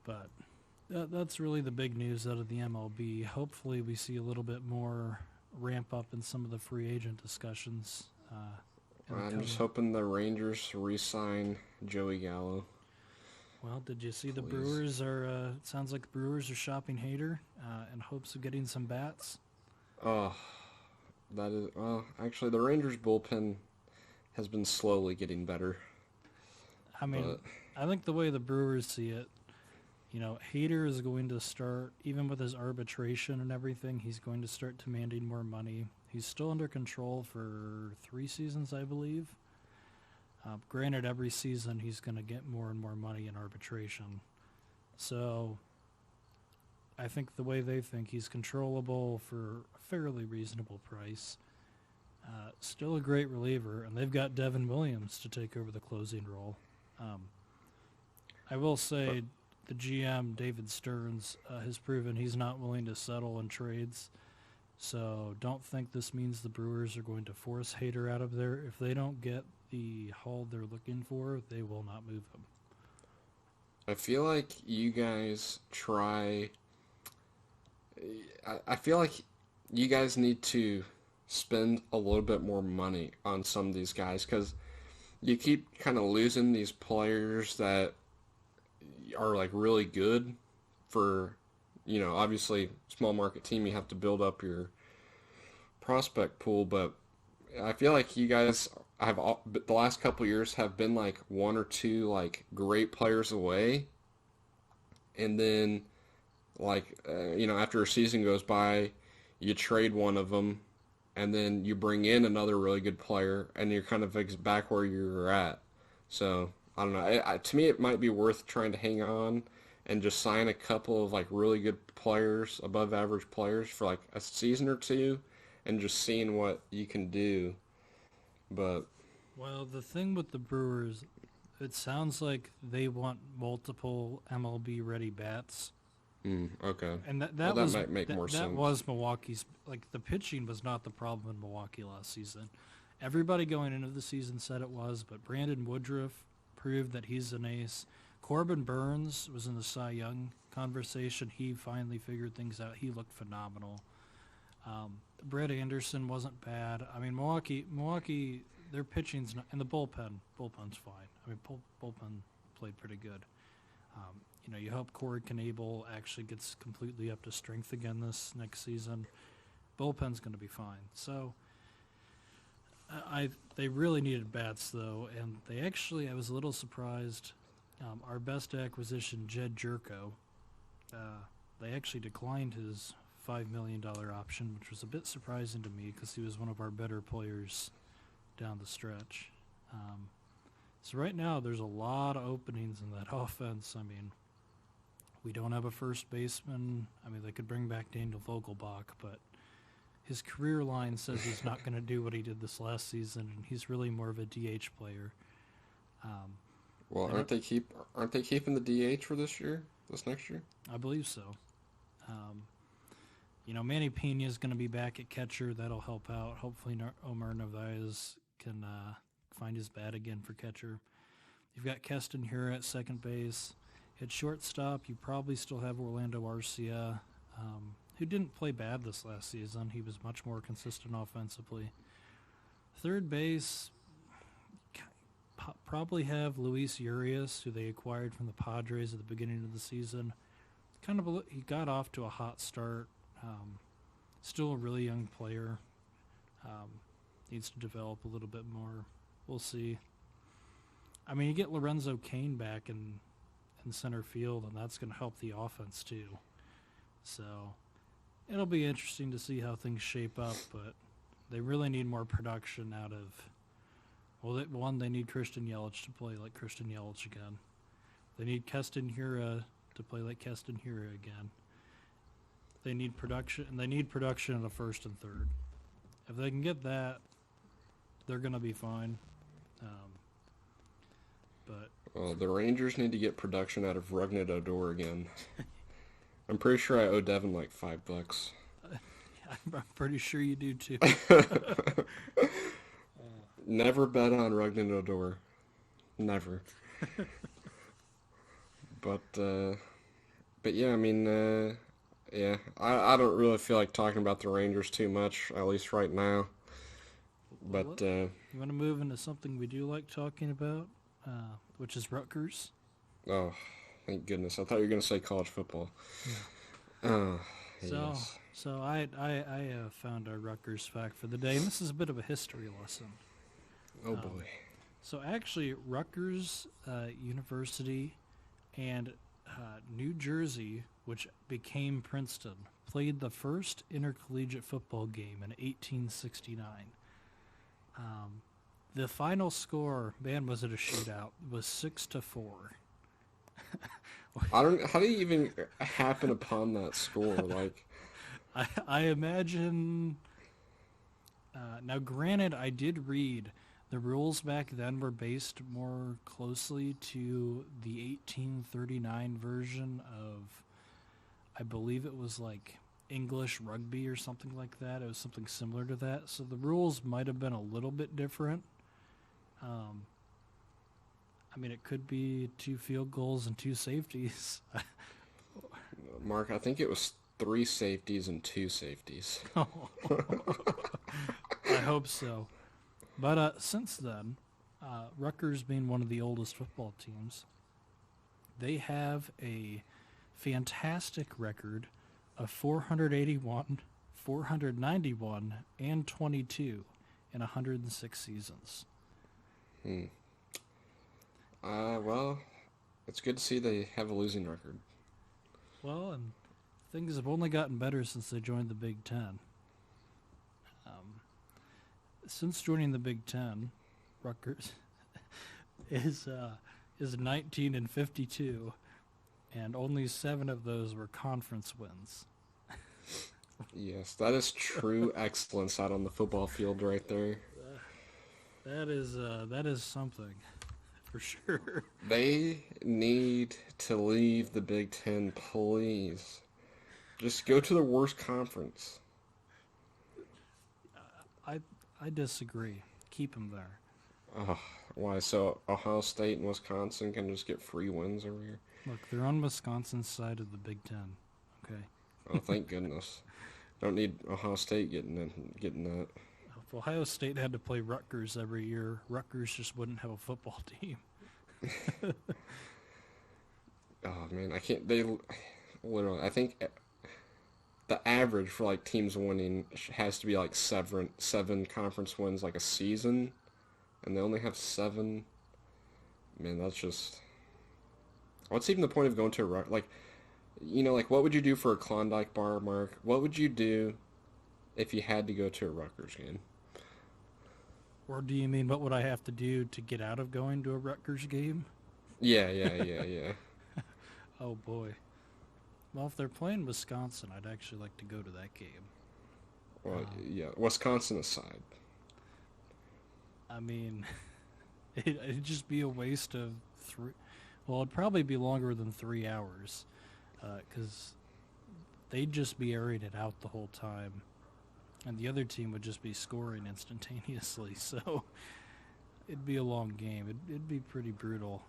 but that's really the big news out of the MLB. Hopefully we see a little bit more ramp up in some of the free agent discussions. I'm just hoping the Rangers re-sign Joey Gallo. Well, did you see the Please. Brewers are, it sounds like the Brewers are shopping Hader in hopes of getting some bats? Oh, that is, well, actually the Rangers bullpen has been slowly getting better. I mean, But I think the way the Brewers see it, you know, Hader is going to start, even with his arbitration and everything, he's going to start demanding more money. He's still under control for 3 seasons, I believe. Granted, every season he's going to get more and more money in arbitration. So I think the way they think, he's controllable for a fairly reasonable price. Still a great reliever, and they've got Devin Williams to take over the closing role. I will say the GM, David Stearns, has proven he's not willing to settle in trades. So don't think this means the Brewers are going to force Hader out of there. If they don't get the haul they're looking for, they will not move him. I feel like you guys try. I feel like you guys need to spend a little bit more money on some of these guys because you keep kind of losing these players that are like really good for, you know, obviously small market team, you have to build up your prospect pool, but I feel like you guys have the last couple years have been like 1 or 2 like great players away, and then like you know, after a season goes by, you trade one of them, and then you bring in another really good player, and you're kind of back where you're at. So I don't know. To me, it might be worth trying to hang on and just sign a couple of like really good players, above average players for like a season or 2, and just seeing what you can do. But Well, the thing with the Brewers, it sounds like they want multiple MLB-ready bats. okay, And that well, that was might make more that sense. was Milwaukee's, like, the pitching was not the problem in Milwaukee last season. Everybody going into the season said it was, but Brandon Woodruff proved that he's an ace. Corbin Burns was in the Cy Young conversation. He finally figured things out. He looked phenomenal. Brett Anderson wasn't bad. I mean, Milwaukee, their pitching's not, and the bullpen's fine. I mean, bullpen played pretty good. You know, you hope Corey Knebel actually gets completely up to strength again this next season. Bullpen's going to be fine. So, they really needed bats though, and I was a little surprised. Our best acquisition, Jed Jerko, they actually declined his $5 million option, which was a bit surprising to me because he was one of our better players down the stretch. So right now there's a lot of openings in that offense. I mean, we don't have a first baseman. I mean, they could bring back Daniel Vogelbach, but his career line says he's not going to do what he did this last season, and he's really more of a DH player. Well, aren't they keeping the DH for this next year? I believe so. You know, Manny Pena is going to be back at catcher. That'll help out. Hopefully, Omar Narvaez can find his bat again for catcher. You've got Keston here at second base. At shortstop, you probably still have Orlando Arcia, who didn't play bad this last season. He was much more consistent offensively. Third base, probably have Luis Urias, who they acquired from the Padres at the beginning of the season. He got off to a hot start. Still a really young player. Needs to develop a little bit more. We'll see. I mean, you get Lorenzo Cain back in center field, and that's going to help the offense too. So it'll be interesting to see how things shape up, but they really need more production out of, well, they need Christian Yelich to play like Christian Yelich again. They need Keston Hiura to play like Keston Hiura again. They need production, and they need production in the first and third. If they can get that, they're going to be fine. But Well, the Rangers need to get production out of Rougned Odor again. I'm pretty sure I owe Devin like $5. I'm pretty sure you do too. Never bet on Rugnan Odor. Never. But yeah, I mean, yeah, I don't really feel like talking about the Rangers too much, at least right now. But You want to move into something we do like talking about, which is Rutgers. oh, thank goodness! I thought you were gonna say college football. No. Oh, So, yes. so I found our Rutgers fact for the day, and this is a bit of a history lesson. Oh boy. So actually, Rutgers University and New Jersey, which became Princeton, played the first intercollegiate football game in 1869. The final score, man, was it a shootout? Was 6-4. I don't. How do you even happen upon that score? Like, I imagine. Now, granted, I did read the rules back then were based more closely to the 1839 version of, I believe it was like English rugby or something like that. It was something similar to that. So the rules might have been a little bit different. I mean, it could be 2 field goals and 2 safeties. Mark, I think it was 3 safeties and 2 safeties. I hope so. But since then, Rutgers being one of the oldest football teams, they have a fantastic record of 481, 491, and 22 in 106 seasons. Well, it's good to see they have a losing record. Well, and things have only gotten better since they joined the Big Ten. Since joining the Big Ten, Rutgers is 19-52, and only 7 of those were conference wins. Yes, that is true excellence out on the football field right there. That is something, for sure. They need to leave the Big Ten, please. Just go to the worst conference. I disagree. Keep them there. Oh, why? So Ohio State and Wisconsin can just get free wins over here? Look, they're on Wisconsin's side of the Big Ten. Okay. Oh, thank goodness. Don't need Ohio State getting that. If Ohio State had to play Rutgers every year, Rutgers just wouldn't have a football team. Oh man, I can't. They literally. I think the average for like teams winning has to be like seven conference wins like a season, and they only have 7. Man, that's just. What's even the point of going to a like? Like what would you do for a Klondike bar, Mark? What would you do if you had to go to a Rutgers game? Or do you mean what would I have to do to get out of going to a Rutgers game? Yeah. Oh boy. Well, if they're playing Wisconsin, I'd actually like to go to that game. Well, yeah, Wisconsin aside. I mean, it'd just be a waste of 3. Well, it'd probably be longer than 3 hours, because they'd just be airing it out the whole time, and the other team would just be scoring instantaneously. So it'd be a long game. It'd be pretty brutal.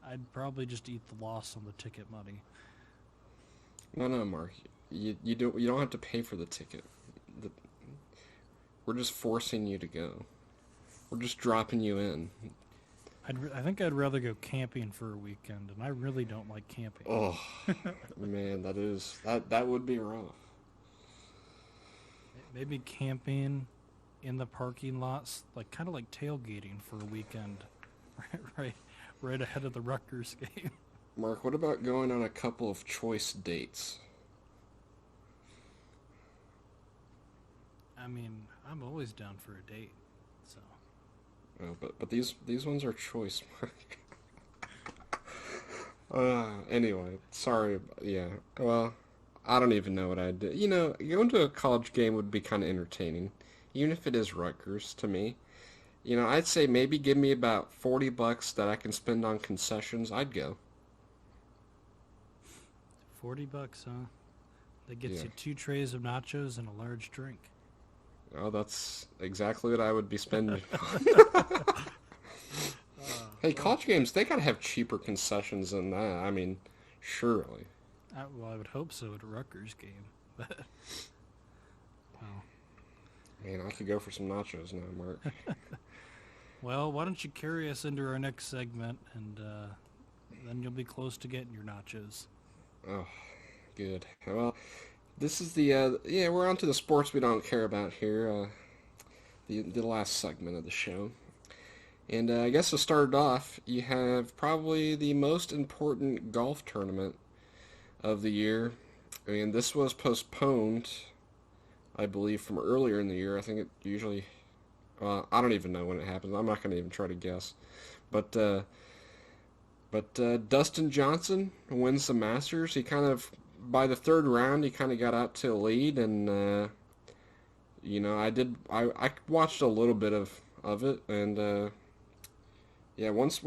I'd probably just eat the loss on the ticket money. No, Mark. You don't have to pay for the ticket. We're just forcing you to go. We're just dropping you in. I think I'd rather go camping for a weekend, and I really don't like camping. Oh, man, that would be rough. Maybe camping in the parking lots, kind of like tailgating for a weekend, right ahead of the Rutgers game. Mark, what about going on a couple of choice dates? I mean, I'm always down for a date, so. Oh, but these ones are choice, Mark. Anyway, sorry. Yeah, well, I don't even know what I'd do. Going to a college game would be kind of entertaining, even if it is Rutgers to me. I'd say maybe give me about $40 that I can spend on concessions. I'd go. $40, huh? That gets Yeah. you 2 trays of nachos and a large drink. Oh, that's exactly what I would be spending. Hey, college games, they gotta have cheaper concessions than that. I mean, surely. Well, I would hope so at a Rutgers game. But, well, Man, I could go for some nachos now, Mark. well, why don't you carry us into our next segment, and then you'll be close to getting your nachos. Oh, good. Well, this is the, yeah, we're on to the sports we don't care about here. The last segment of the show. And I guess to start off, you have probably the most important golf tournament of the year. And this was postponed, I believe, from earlier in the year. I think it usually, I don't even know when it happens. I'm not going to even try to guess. But Dustin Johnson wins the Masters. He kind of, by the third round, he kind of got out to a lead. And, you know, I watched a little bit of it. And, yeah, once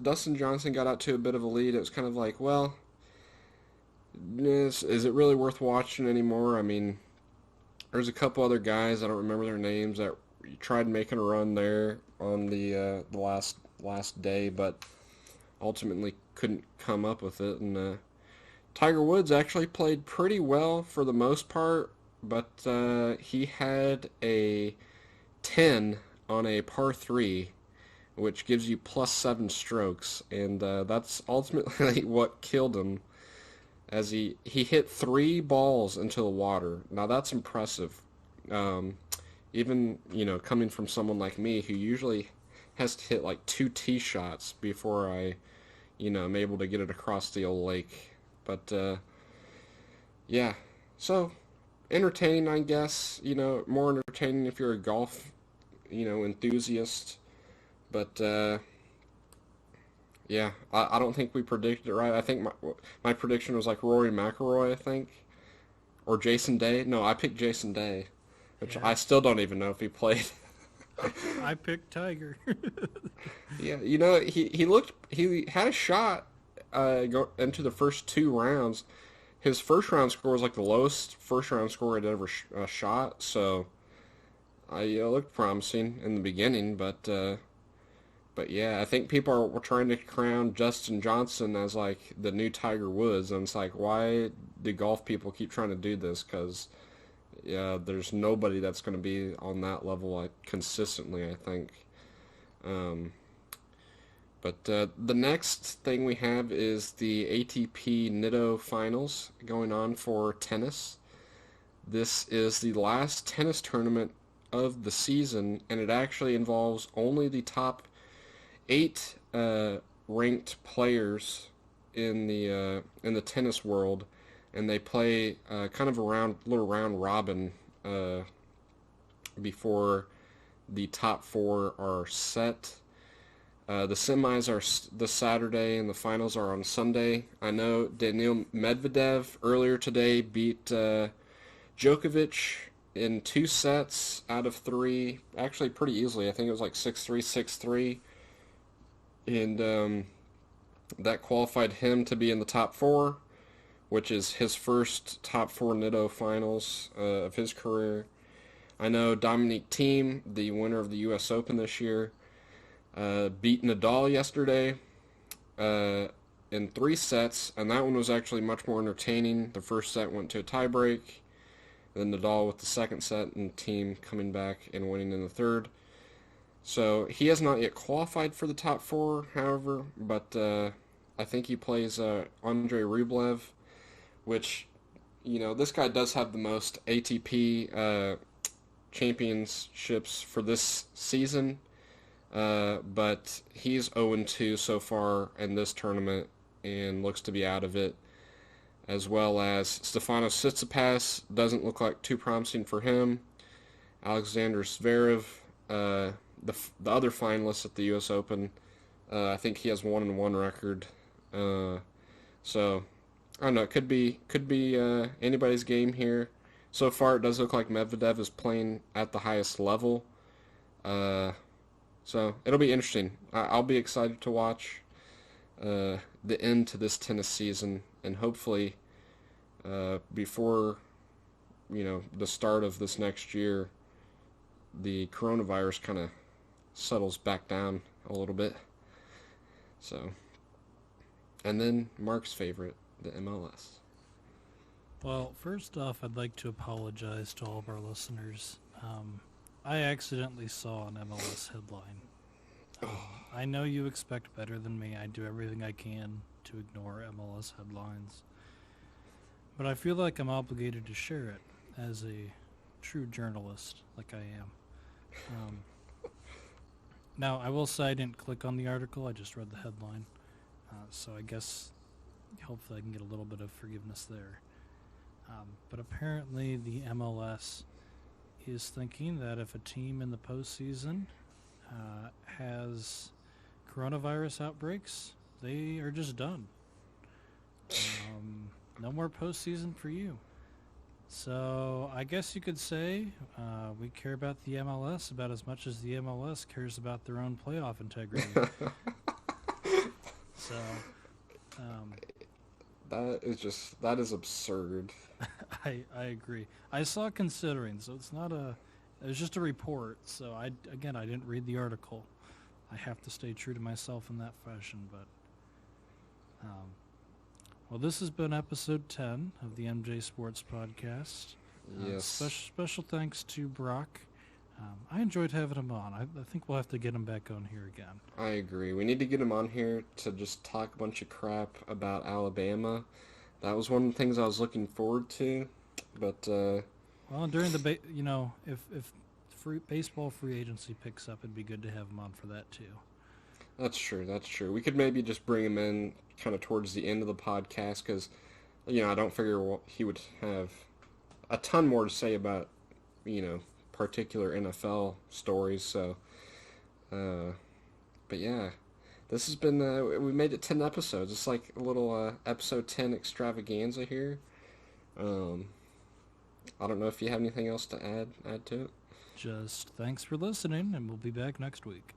Dustin Johnson got out to a bit of a lead, it was kind of like, well, is it really worth watching anymore? I mean, there's a couple other guys, I don't remember their names, that tried making a run there on the last day, but ultimately couldn't come up with it. And Tiger Woods actually played pretty well for the most part, but he had a 10 on a par 3, which gives you +7 strokes, and that's ultimately what killed him, as he hit 3 balls into the water. Now that's impressive. Even, you know, coming from someone like me who usually has to hit like 2 tee shots before I, you know, am able to get it across the old lake. But yeah, so entertaining, I guess. You know, more entertaining if you're a golf, you know, enthusiast. But yeah, I don't think we predicted it right. I think my prediction was like Rory McIlroy, I think, or Jason Day. No, I picked Jason Day, which Yeah. I still don't even know if he played. I picked Tiger. Yeah, you know, he had a shot go into the first 2 rounds. His first round score was like the lowest first round score I'd ever shot, so I looked promising in the beginning, but yeah, I think people were trying to crown Justin Johnson as like the new Tiger Woods, and it's like, why do golf people keep trying to do this? Because yeah, there's nobody that's going to be on that level like consistently, I think. Um, but the next thing we have is the ATP Nitto Finals going on for tennis. This is the last tennis tournament of the season, and it actually involves only the top 8 ranked players in the tennis world, and they play kind of a little round robin before the top 4 are set. The semis are this Saturday, and the finals are on Sunday. I know Daniil Medvedev earlier today beat Djokovic in 2 sets out of 3, actually pretty easily. I think it was like 6-3, 6-3. And that qualified him to be in the top 4, which is his first top 4 Nitto finals of his career. I know Dominic Thiem, the winner of the U.S. Open this year, beat Nadal yesterday in 3 sets, and that one was actually much more entertaining. The first set went to a tiebreak, then Nadal with the second set, and Thiem coming back and winning in the third. So he has not yet qualified for the top 4, however, but I think he plays Andrei Rublev, which, you know, this guy does have the most ATP championships for this season, but he's 0-2 so far in this tournament and looks to be out of it, as well as Stefanos Tsitsipas doesn't look like too promising for him. Alexander Zverev, the other finalist at the U.S. Open, I think he has 1-1 record. So I don't know. It could be anybody's game here. So far, it does look like Medvedev is playing at the highest level. So it'll be interesting. I'll be excited to watch the end to this tennis season, and hopefully before, the start of this next year, the coronavirus kind of settles back down a little bit. So, and then Mark's favorite, the MLS. Well, first off, I'd like to apologize to all of our listeners. I accidentally saw an MLS headline. I know you expect better than me. I do everything I can to ignore MLS headlines. But I feel like I'm obligated to share it as a true journalist, like I am. Now, I will say I didn't click on the article. I just read the headline. So I guess hopefully I can get a little bit of forgiveness there. But apparently the MLS is thinking that if a team in the postseason has coronavirus outbreaks, they are just done. No more postseason for you. So I guess you could say we care about the MLS about as much as the MLS cares about their own playoff integrity. So that is absurd. I agree. I saw considering, so it was just a report. So I didn't read the article. I have to stay true to myself in that fashion. But well, this has been episode 10 of the MJ Sports Podcast. Yes. Special thanks to Brock. I enjoyed having him on. I think we'll have to get him back on here again. I agree. We need to get him on here to just talk a bunch of crap about Alabama. That was one of the things I was looking forward to, but well, during the if baseball free agency picks up, it'd be good to have him on for that too. That's true. We could maybe just bring him in kind of towards the end of the podcast because, I don't figure he would have a ton more to say about, particular NFL stories. So, but yeah, this has been, we made it 10 episodes. It's like a little episode 10 extravaganza here. I don't know if you have anything else to add to it. Just thanks for listening, and we'll be back next week.